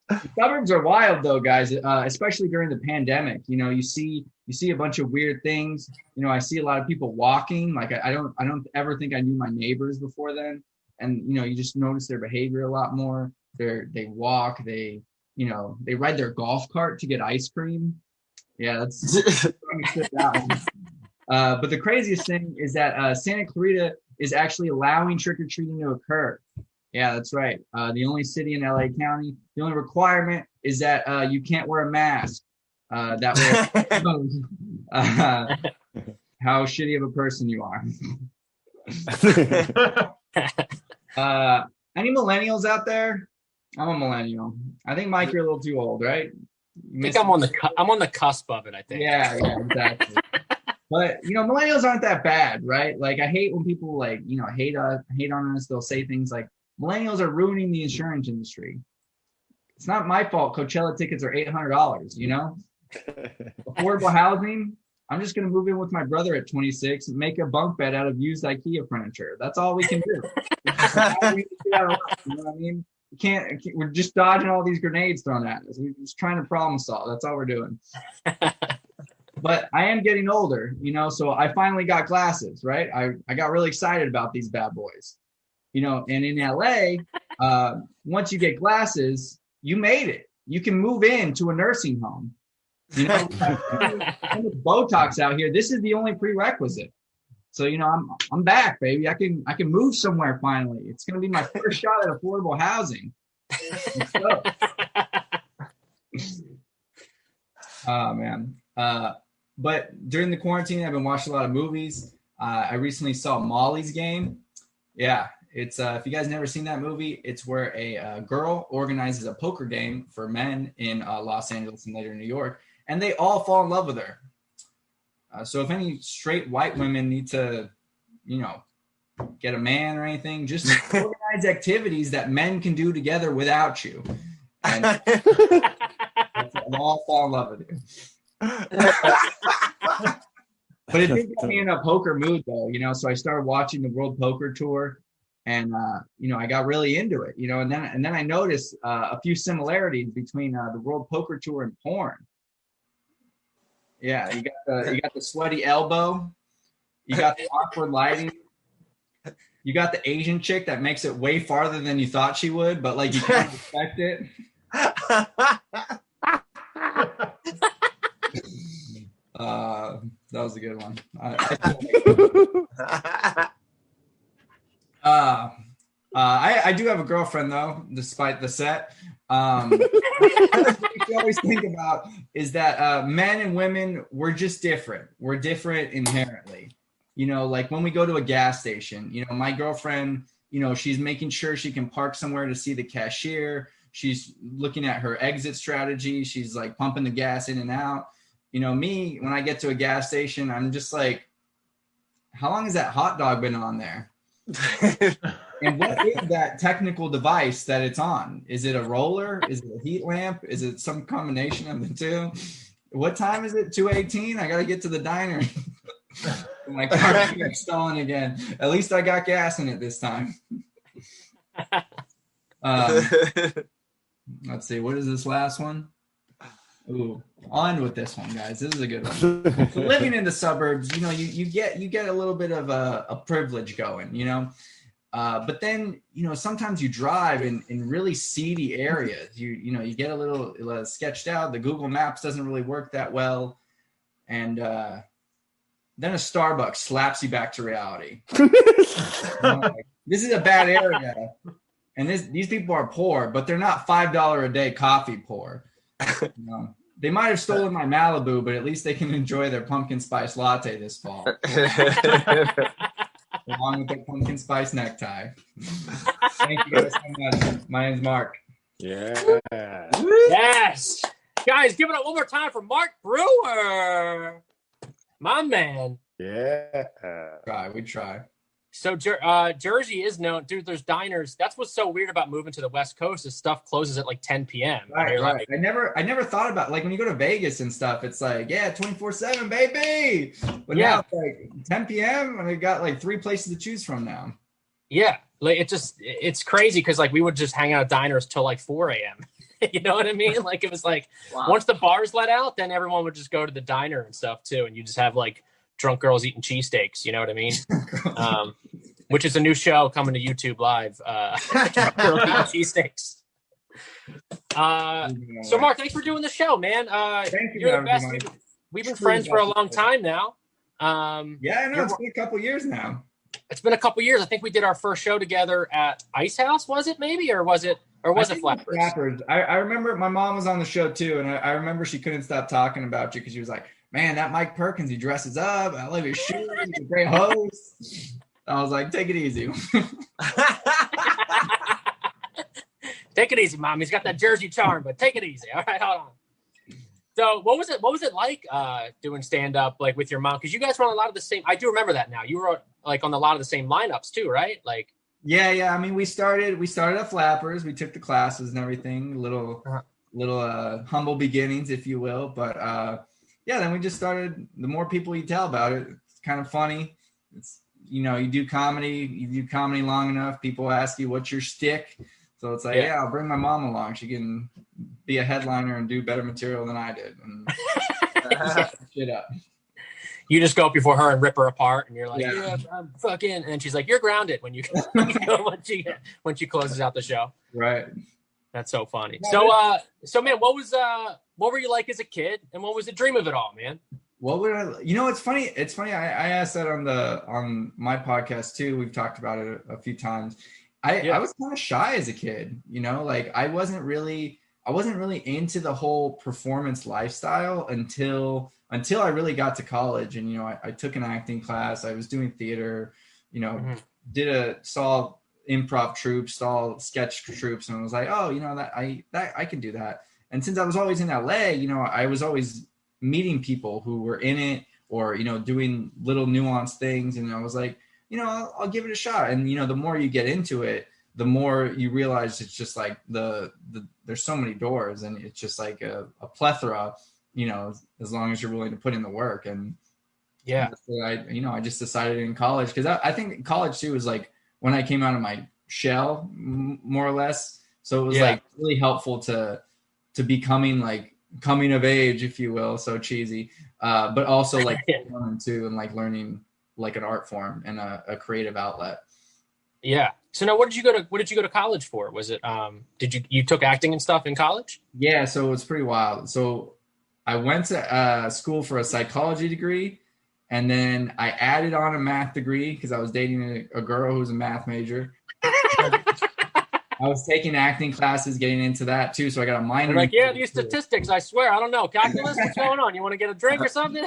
The suburbs are wild though, guys, especially during the pandemic. You see a bunch of weird things. I see a lot of people walking. Like I don't ever think I knew my neighbors before then. And you just notice their behavior a lot more. They walk, they ride their golf cart to get ice cream. Yeah, that's but the craziest thing is that Santa Clarita is actually allowing trick-or-treating to occur. Yeah, that's right. The only city in LA County, the only requirement is that you can't wear a mask. That way, how shitty of a person you are. Any millennials out there? I'm a millennial. I think, Mike, you're a little too old, right? I think I'm on the cusp of it, I think. Yeah, exactly. But millennials aren't that bad, right? Like, I hate when people hate on us. They'll say things like, millennials are ruining the insurance industry. It's not my fault. Coachella tickets are $800, Affordable housing, I'm just going to move in with my brother at 26 and make a bunk bed out of used IKEA furniture. That's all we can do. You know what I mean? We're just dodging all these grenades thrown at us. We're just trying to problem solve. That's all we're doing. But I am getting older, so I finally got glasses, right? I got really excited about these bad boys, and in LA, once you get glasses, you made it. You can move into a nursing home. With Botox out here, this is the only prerequisite. So I'm back, baby. I can move somewhere finally. It's gonna be my first shot at affordable housing. Oh man. But during the quarantine, I've been watching a lot of movies. I recently saw Molly's Game. Yeah, it's if you guys never seen that movie, it's where a girl organizes a poker game for men in Los Angeles and later New York, and they all fall in love with her. So if any straight white women need to, get a man or anything, just organize activities that men can do together without you. And they'll all fall in love with you. But it did get me in a poker mood though, so I started watching the World Poker Tour and, I got really into it, and then I noticed a few similarities between the World Poker Tour and porn. Yeah, you got the sweaty elbow, you got the awkward lighting, you got the Asian chick that makes it way farther than you thought she would, but like you can't expect it. That was a good one. I do have a girlfriend though, despite the set. What you always think about is that men and women, we're just different. We're different inherently. Like when we go to a gas station, my girlfriend, she's making sure she can park somewhere to see the cashier. She's looking at her exit strategy. She's like pumping the gas in and out. Me, when I get to a gas station, I'm just like, how long has that hot dog been on there? And what is that technical device that it's on? Is it a roller? Is it a heat lamp? Is it some combination of the two? What time is it? 2:18? I got to get to the diner. My car keeps stalling again. At least I got gas in it this time. Let's see. What is this last one? Ooh, on with this one, guys. This is a good one. So living in the suburbs, you get a little bit of a privilege going, but then, sometimes you drive in really seedy areas. You get a little sketched out. The Google Maps doesn't really work that well. And then a Starbucks slaps you back to reality. This is a bad area. And these people are poor, but they're not $5 a day coffee poor. They might have stolen my Malibu, but at least they can enjoy their pumpkin spice latte this fall. Along with their pumpkin spice necktie. Thank you guys so much. My name's Mark. Yeah. Yes. Guys, give it up one more time for Marc Brewer. My man. Yeah. We try. So Jersey is known, dude. There's diners. That's what's so weird about moving to the West Coast is stuff closes at like 10 p.m. Right. Like, I never thought about, like, when you go to Vegas and stuff, it's like, 24/7, baby. But now it's like 10 p.m. and we got like 3 places to choose from now. Yeah, like it's crazy because like we would just hang out at diners till like 4 a.m. You know what I mean? Like it was like once the bars let out, then everyone would just go to the diner and stuff too, and you just have like drunk girls eating cheesesteaks. You know what I mean? Which is a new show coming to YouTube Live. Drunk girls eating cheesesteaks. So Mark, thanks for doing the show, man. Thank you. You're the best. We've been friends for a long time now. I know it's been a couple years now. It's been a couple years. I think we did our first show together at Ice House. Was it maybe, or was it Flappers? I remember my mom was on the show too, and I remember she couldn't stop talking about you because she was like, "Man, that Mike Perkins, he dresses up. I love his shoes. He's a great host." I was like, "Take it easy." Take it easy, Mom. He's got that Jersey charm, but take it easy. All right, hold on. So what was it like doing stand-up like with your mom? Because you guys were on a lot of the same. I do remember that now. You were like on a lot of the same lineups too, right? Like yeah. I mean, we started at Flappers. We took the classes and everything. Little humble beginnings, if you will. But then we just started. The more people you tell about it, it's kind of funny. It's you do comedy long enough, people ask you what's your shtick. So it's like, I'll bring my mom along. She can be a headliner and do better material than I did. And shit up. You just go up before her and rip her apart, and you're like, I'm fucking. And she's like, you're grounded when when she closes out the show. Right. That's so funny. So man, what were you like as a kid, and what was the dream of it all, man? What would I? It's funny. It's funny. I asked that on my podcast too. We've talked about it a few times. I was kind of shy as a kid, like I wasn't really into the whole performance lifestyle until I really got to college. And, I took an acting class, I was doing theater, saw improv troops, saw sketch troops, and I was like, oh, that I can do that. And since I was always in LA, I was always meeting people who were in it or, doing little nuanced things. And I was like, I'll give it a shot. And, the more you get into it, the more you realize it's just like there's so many doors, and it's just like a plethora, as long as you're willing to put in the work. And I just decided in college, because I think college too was like when I came out of my shell, more or less. So it was like really helpful to becoming like coming of age, if you will. So cheesy, but also like learning too, and like learning like an art form and a creative outlet. Yeah. So now what did you go to college for? Was it, you took acting and stuff in college? Yeah. So it's pretty wild. So I went to school for a psychology degree, and then I added on a math degree because I was dating a girl who was a math major. I was taking acting classes, getting into that too. So I got a minor. Like, these statistics, I swear, I don't know. Calculus, what's going on? You want to get a drink or something?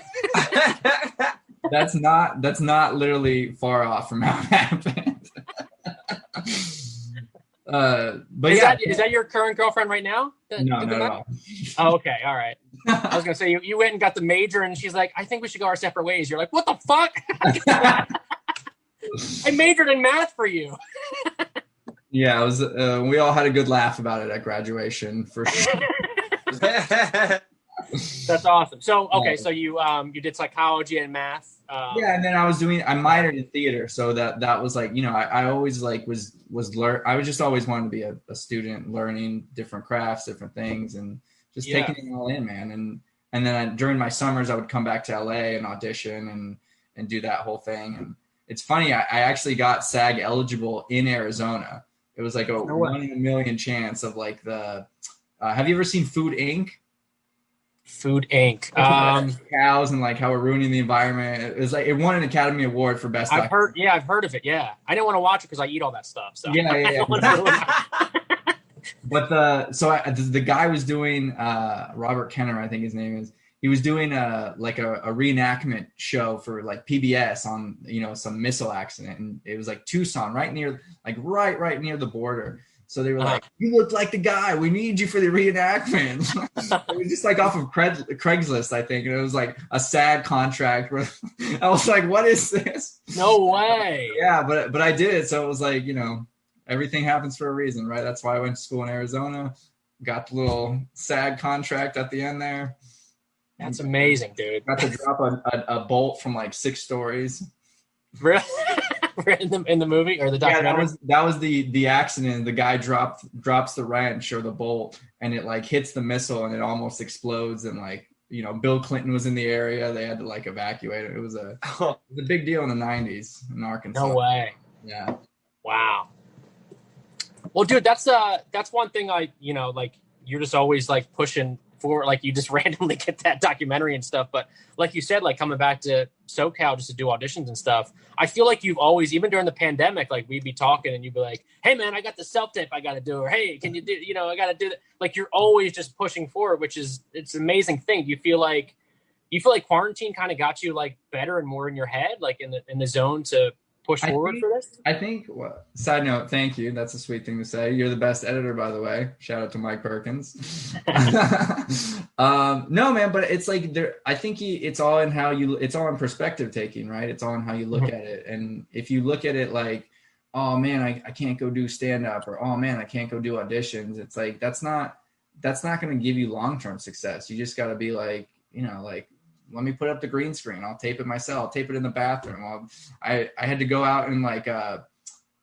That's not literally far off from how it happened. But is that your current girlfriend right now? No, not at all. Oh, okay, all right. I was gonna say you went and got the major, and she's like, I think we should go our separate ways. You're like, what the fuck? I majored in math for you. Yeah, it was. We all had a good laugh about it at graduation, for sure. That's awesome. So okay, so you did psychology and math. Yeah, and then I minored in theater, so that was like, I always like was I was just always wanted to be a student, learning different crafts, different things, and just taking it all in, man. And then during my summers, I would come back to LA and audition and do that whole thing. And it's funny, I actually got SAG eligible in Arizona. It was like a 1 in a million chance of like the. Have you ever seen Food Inc.? Food Inc. Cows and like how we're ruining the environment. It was like it won an Academy Award for best. I've heard of it. Yeah, I didn't want to watch it because I eat all that stuff. So yeah. But the guy was doing Robert Kenner, I think his name is. He was doing a reenactment show for like PBS on some missile accident, and it was like Tucson, right near the border. So they were like, "You look like the guy. We need you for the reenactment." It was just like off of Craigslist, I think, and it was like a SAG contract. Where I was like, "What is this?" No way. Yeah, but I did it, so it was like everything happens for a reason, right? That's why I went to school in Arizona. Got the little SAG contract at the end there. That's amazing, dude. Got to drop a bolt from like 6 stories. Really? in the movie or the documentary? Yeah, that was the accident. The guy drops the wrench or the bolt, and it like hits the missile, and it almost explodes. And like Bill Clinton was in the area. They had to like evacuate it. It was a big deal in the 90s in Arkansas. No way. Yeah. Wow. Well, dude, that's one thing like you're just always like pushing for, like you just randomly get that documentary and stuff. But like you said, like coming back to SoCal just to do auditions and stuff, I feel like you've always, even during the pandemic, like we'd be talking and you'd be like, "Hey man, I got the self-tape I got to do," or "Hey, can you do, I got to do that." Like you're always just pushing forward, which is, it's an amazing thing. Do you feel like quarantine kind of got you like better and more in your head, like in the zone to push forward for this? I think, side note, thank you. That's a sweet thing to say. You're the best editor, by the way. Shout out to Mike Perkins. No, man, but it's like I think it's all in it's all in perspective taking, right? It's all in how you look at it. And if you look at it like, "Oh man, I can't go do stand up," or "Oh man, I can't go do auditions," it's like, that's not going to give you long-term success. You just got to be like, let me put up the green screen. I'll tape it myself. I'll tape it in the bathroom. I had to go out and I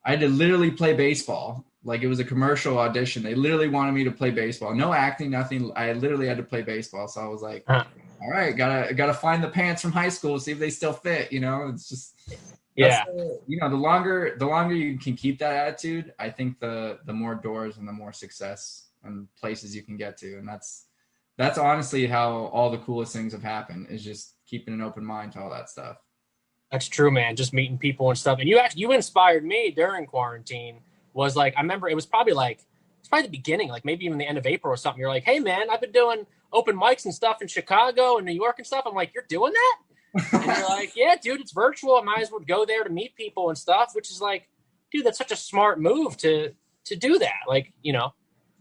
had to literally play baseball. Like it was a commercial audition. They literally wanted me to play baseball. No acting, nothing. I literally had to play baseball. So I was like, all right, gotta find the pants from high school, see if they still fit. It's just, the longer you can keep that attitude, I think the more doors and the more success and places you can get to. And that's honestly how all the coolest things have happened, is just keeping an open mind to all that stuff. That's true, man. Just meeting people and stuff. And you inspired me during quarantine. Was like, I remember it was probably the beginning, like maybe even the end of April or something. You're like, "Hey man, I've been doing open mics and stuff in Chicago and New York and stuff." I'm like, "You're doing that?" And you're like, "Yeah, dude, it's virtual. I might as well go there to meet people and stuff," which is like, dude, that's such a smart move to do that. Like,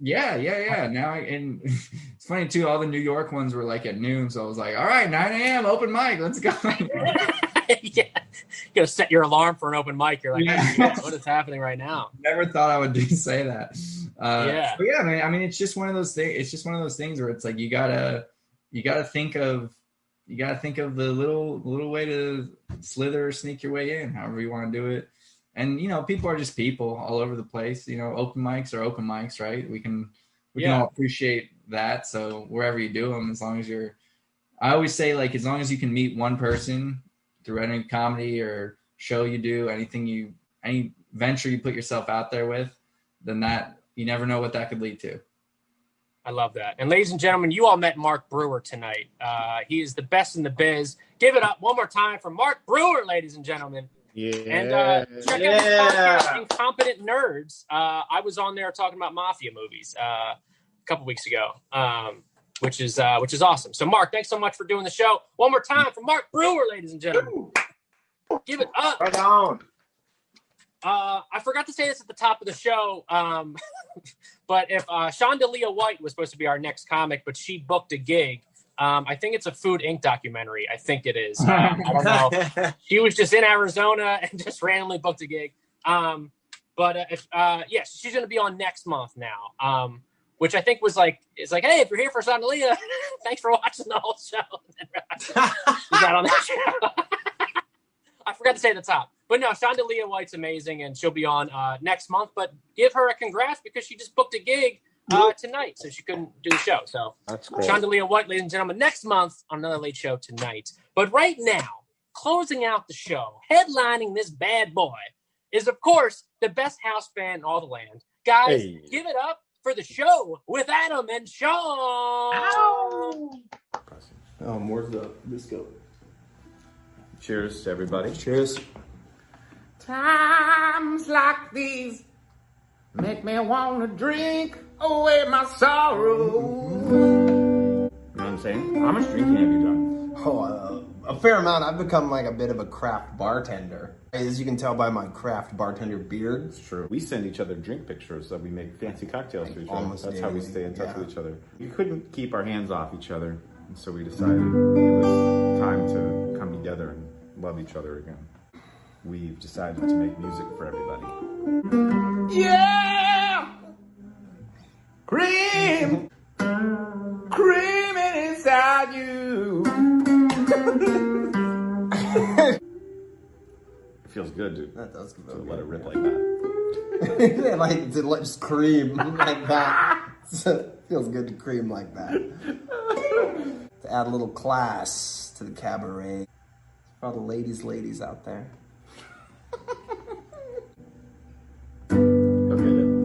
Yeah. Now, and it's funny too, all the New York ones were like at noon. So I was like, all right, 9 a.m. open mic. Let's go. Yeah. You gotta set your alarm for an open mic. You're like, what is happening right now? Never thought I would say that. Yeah. But yeah, man, I mean, it's just one of those things. It's just one of those things where it's like, you gotta think of the little way to slither or sneak your way in, however you want to do it. And, people are just people all over the place. Open mics are open mics, right? We can all appreciate that. So wherever you do them, as long as I always say, like, as long as you can meet one person through any comedy or show you do, any venture you put yourself out there with, then that, you never know what that could lead to. I love that. And ladies and gentlemen, you all met Marc Brewer tonight. He is the best in the biz. Give it up one more time for Marc Brewer, ladies and gentlemen. Yeah. And check out his podcast, Incompetent Nerds. I was on there talking about mafia movies a couple weeks ago, which is awesome. So, Marc, thanks so much for doing the show. One more time for Marc Brewer, ladies and gentlemen. Give it up. Right on. I forgot to say this at the top of the show, but if Shondalia White was supposed to be our next comic, but she booked a gig. I think it's a Food Inc. documentary. I think it is. I don't know. She was just in Arizona and just randomly booked a gig. But she's going to be on next month now. which I think was like, it's like, hey, if you're here for Sandalia, thanks for watching the whole show. He's not on that show. I forgot to say at the top. But no, Sandalia White's amazing, and she'll be on next month. But give her a congrats because she just booked a gig tonight, so she couldn't do the show. So That's great. Sandalia White, ladies and gentlemen, next month on another Late Show Tonight. But right now, closing out the show, headlining this bad boy, is, of course, the best house band in all the land. Guys, give it up for the show with Adam and Sean. Oh, where's this go? Cheers to everybody. Cheers. Times like these make me want to drink away my sorrow. You know what I'm saying? How much drinking have you done? Oh, a fair amount. I've become like a bit of a craft bartender. As you can tell by my craft bartender beard. It's true. We send each other drink pictures that we make fancy cocktails for each other. Almost That's how we daily. stay in touch Yeah. with each other. We couldn't keep our hands off each other, and so we decided it was time to come together and love each other again. We've decided to make music for everybody. Yeah! Cream! Creaming inside you. It feels good, dude. That does feel To good. let it rip like that. Like to let just cream like that. Feels good to cream like that. To add a little class to the cabaret. For all the ladies out there. Okay, then.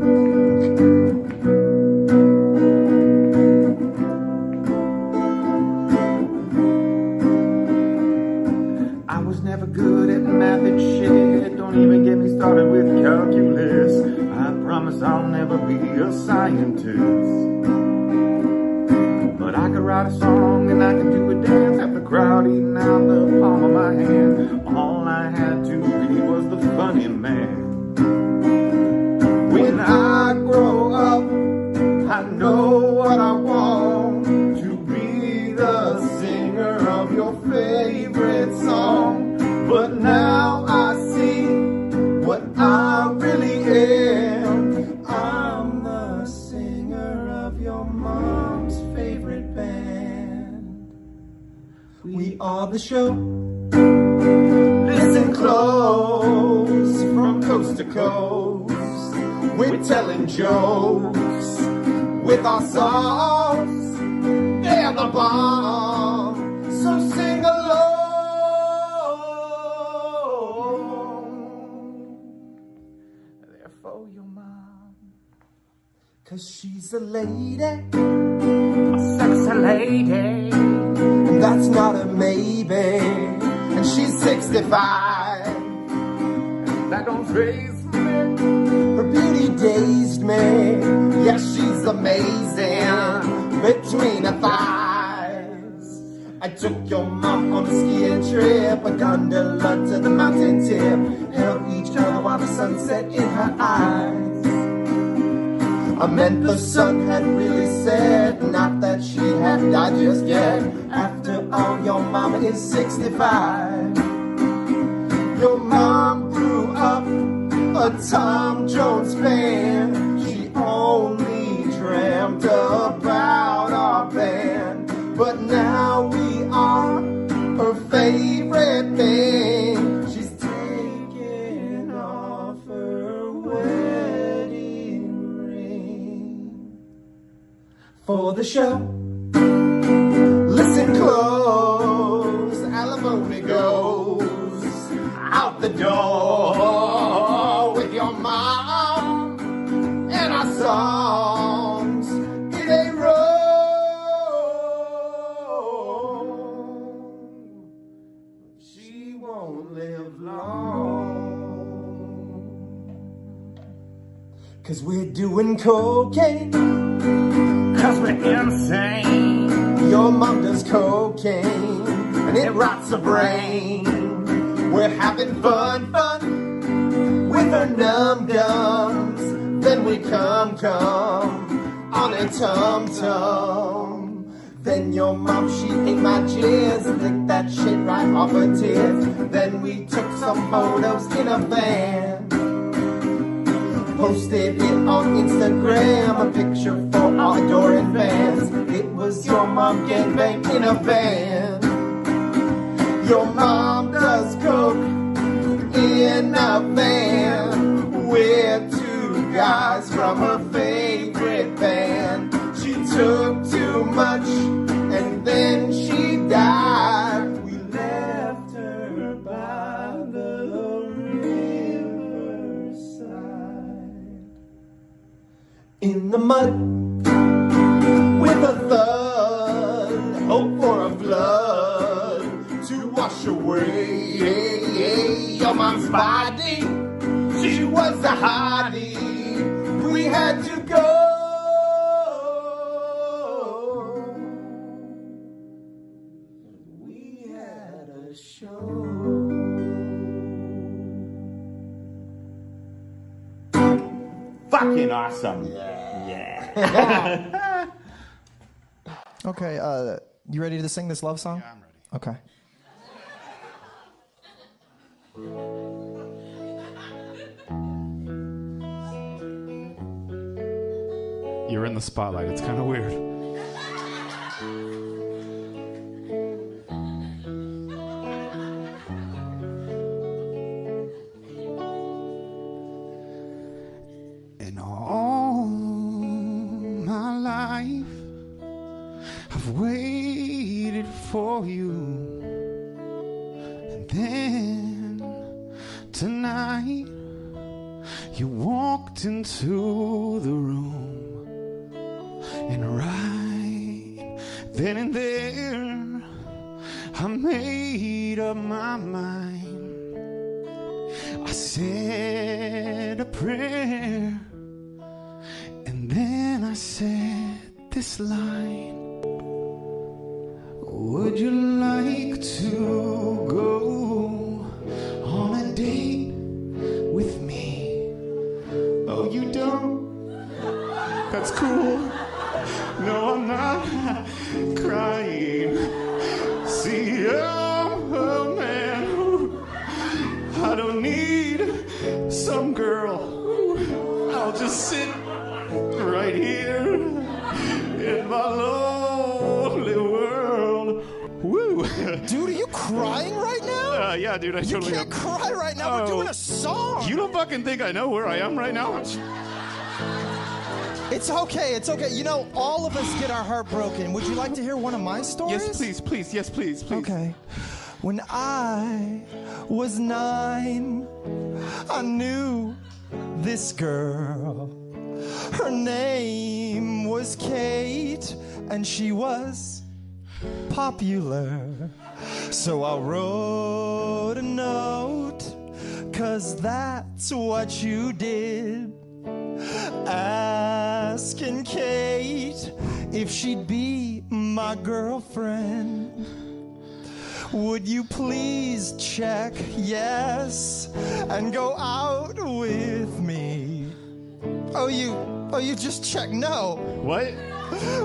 I was never good at math and shit. Don't even get me started with calculus. I promise I'll never be a scientist. But I could write a song and I could do a dance. Have the crowd eating out the palm of my hand. All I had to be was the funny man. When I grow up, I know what I want. To be the singer of your favorite song. But now I see what I really am. I'm the singer of your mom's favorite band. We are the show. Listen close from coast to coast. We're telling jokes with our songs. They're the bomb. So sing along. They're for your mom. 'Cause she's a lady. A sexy lady. And that's not a maybe. And she's 65. That don't faze me. Her beauty dazed me. Yes, she's amazing. Between her thighs. I took your mom on a skiing trip. A gondola to the mountain tip. Held each other while the sun set in her eyes. I meant the sun had really set. Not that she had died just yet. After all, your mama is 65. Your mom grew up a Tom Jones fan. She only dreamt about our band. But now we are her favorite thing. She's taking off her wedding ring. For the show, listen close. Alimony goes out the door with your mom and our songs in a row. She won't live long. 'Cause we're doing cocaine. 'Cause we're insane. Your mom does cocaine and it rots her brain. We're having fun with her numb gums. Then we come on a tum-tum. Then your mom, she ate my jizz, licked that shit right off her tears. Then we took some photos in a van. posted it on Instagram, a picture for our adoring fans. It was your mom gangbang in a van. Your mom does coke in a van with two guys from her favorite band. She took too much and then she died. We left her by the riverside. In the mud with a thud, hope for a flood to wash away your mom's body. She was a hottie. We had to go. We had a show. Fucking awesome. Yeah. Okay, you ready to sing this love song? Yeah, I'm ready. Okay. You're in the spotlight. It's kind of weird. In all my life, I've waited for you. And then tonight, you walked into the room. And right then and there, I made up my mind. I said a prayer, and then I said this line. Would you like to go on a date with me? Oh, you don't? That's cool. No, I'm not crying. See, I'm a man. I don't need some girl. I'll just sit right here in my lonely world. Woo! Dude, are you crying right now? Yeah, dude, I totally You can't cry right now. We're doing a song. You don't fucking think I know where I am right now? It's okay. It's okay. You know, all of us get our heart broken. Would you like to hear one of my stories? Yes, please, please. Yes, please, please. Okay. When I was 9, I knew this girl. Her name was Kate, and she was popular. So I wrote a note, 'cause that's what you did. Asking Kate if she'd be my girlfriend. Would you please check yes and go out with me? Oh, you just check no. What?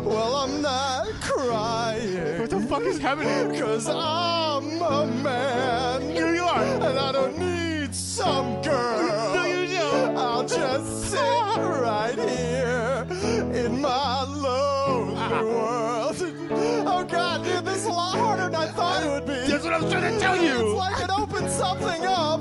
Well, I'm not crying. What the fuck is happening? 'Cause I'm a man. Here you are. And I don't need some girl. No, you don't. I'll just sit right here in my lonely world. Oh God, dude, this is a lot harder than I thought it would be. That's what I was trying to tell you. It's like it opened something up.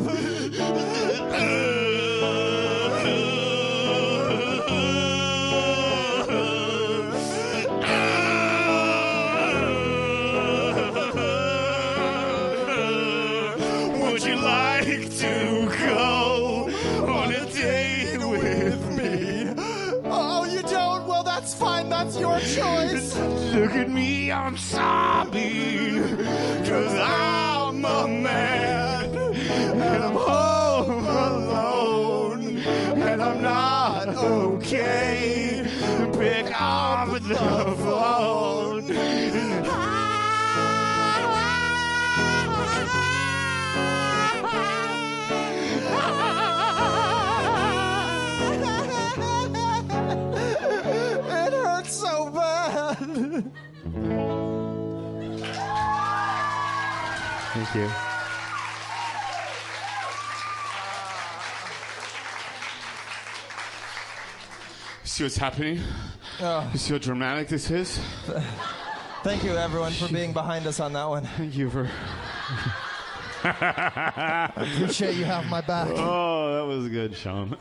Would you like to go on a date with me? Oh, you don't? Well, that's fine. That's your choice. Look at me, I'm sobbing, 'cause I'm a man, and I'm home alone, and I'm not okay. Pick up the phone. It hurts so bad. Thank you. see what's happening? Oh. You see how dramatic this is? Thank you, everyone, for being behind us on that one. Thank you for... I appreciate you having my back. Oh, that was good, Sean.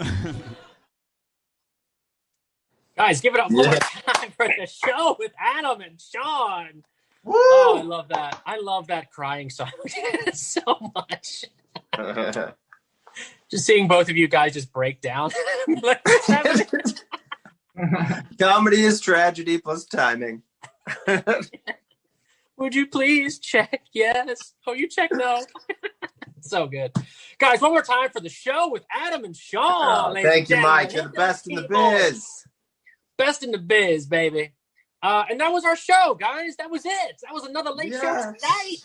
Guys, give it up one more time for the show with Adam and Sean. Woo! Oh, I love that. I love that crying song so much. Just seeing both of you guys just break down. Comedy is tragedy plus timing. Would you please check yes? Oh, you check no. So good. Guys, one more time for the show with Adam and Sean. Thank you, Mike. You're the best in the biz. Best in the biz, baby. And that was our show, guys. That was it. That was another late show tonight.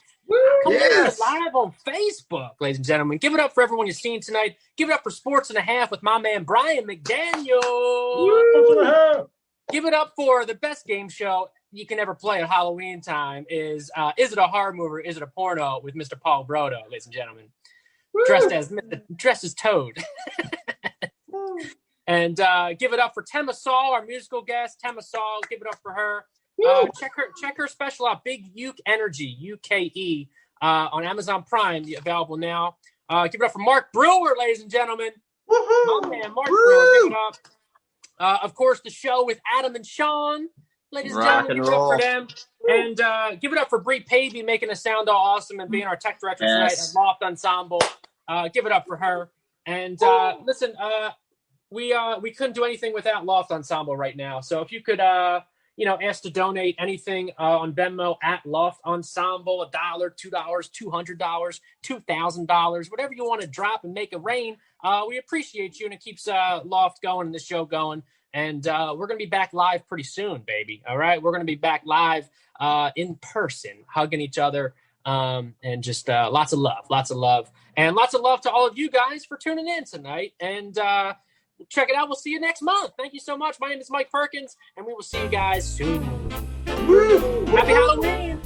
Come live on Facebook, ladies and gentlemen. Give it up for everyone you're seeing tonight. Give it up for Sports and a Half with my man Brian McDaniel. Give it up for the best game show you can ever play at Halloween time is it a horror movie or is it a porno with Mr. Paul Brodo, ladies and gentlemen. Dressed as Toad. And give it up for Tema Sall, our musical guest. Tema Sall, give it up for her. Check her special out, Big Uke Energy, UKE, on Amazon Prime, available now. Give it up for Marc Brewer, ladies and gentlemen. My man, Marc Brewer, give it up. Of course, the show with Adam and Sean, ladies and gentlemen, give it up for them. And give it up for Bree Pavey making us sound all awesome and being our tech director tonight at Loft Ensemble. Give it up for her. And listen, we couldn't do anything without Loft Ensemble right now. So if you could, ask to donate anything on Venmo at Loft Ensemble, $1, $2, $200, $2,000, whatever you want to drop and make it rain. We appreciate you, and it keeps Loft going and the show going. And we're going to be back live pretty soon, baby. All right, we're going to be back live in person, hugging each other, and just lots of love, and lots of love to all of you guys for tuning in tonight. And check it out. We'll see you next month. Thank you so much. My name is Mike Perkins, and we will see you guys soon. Happy Halloween.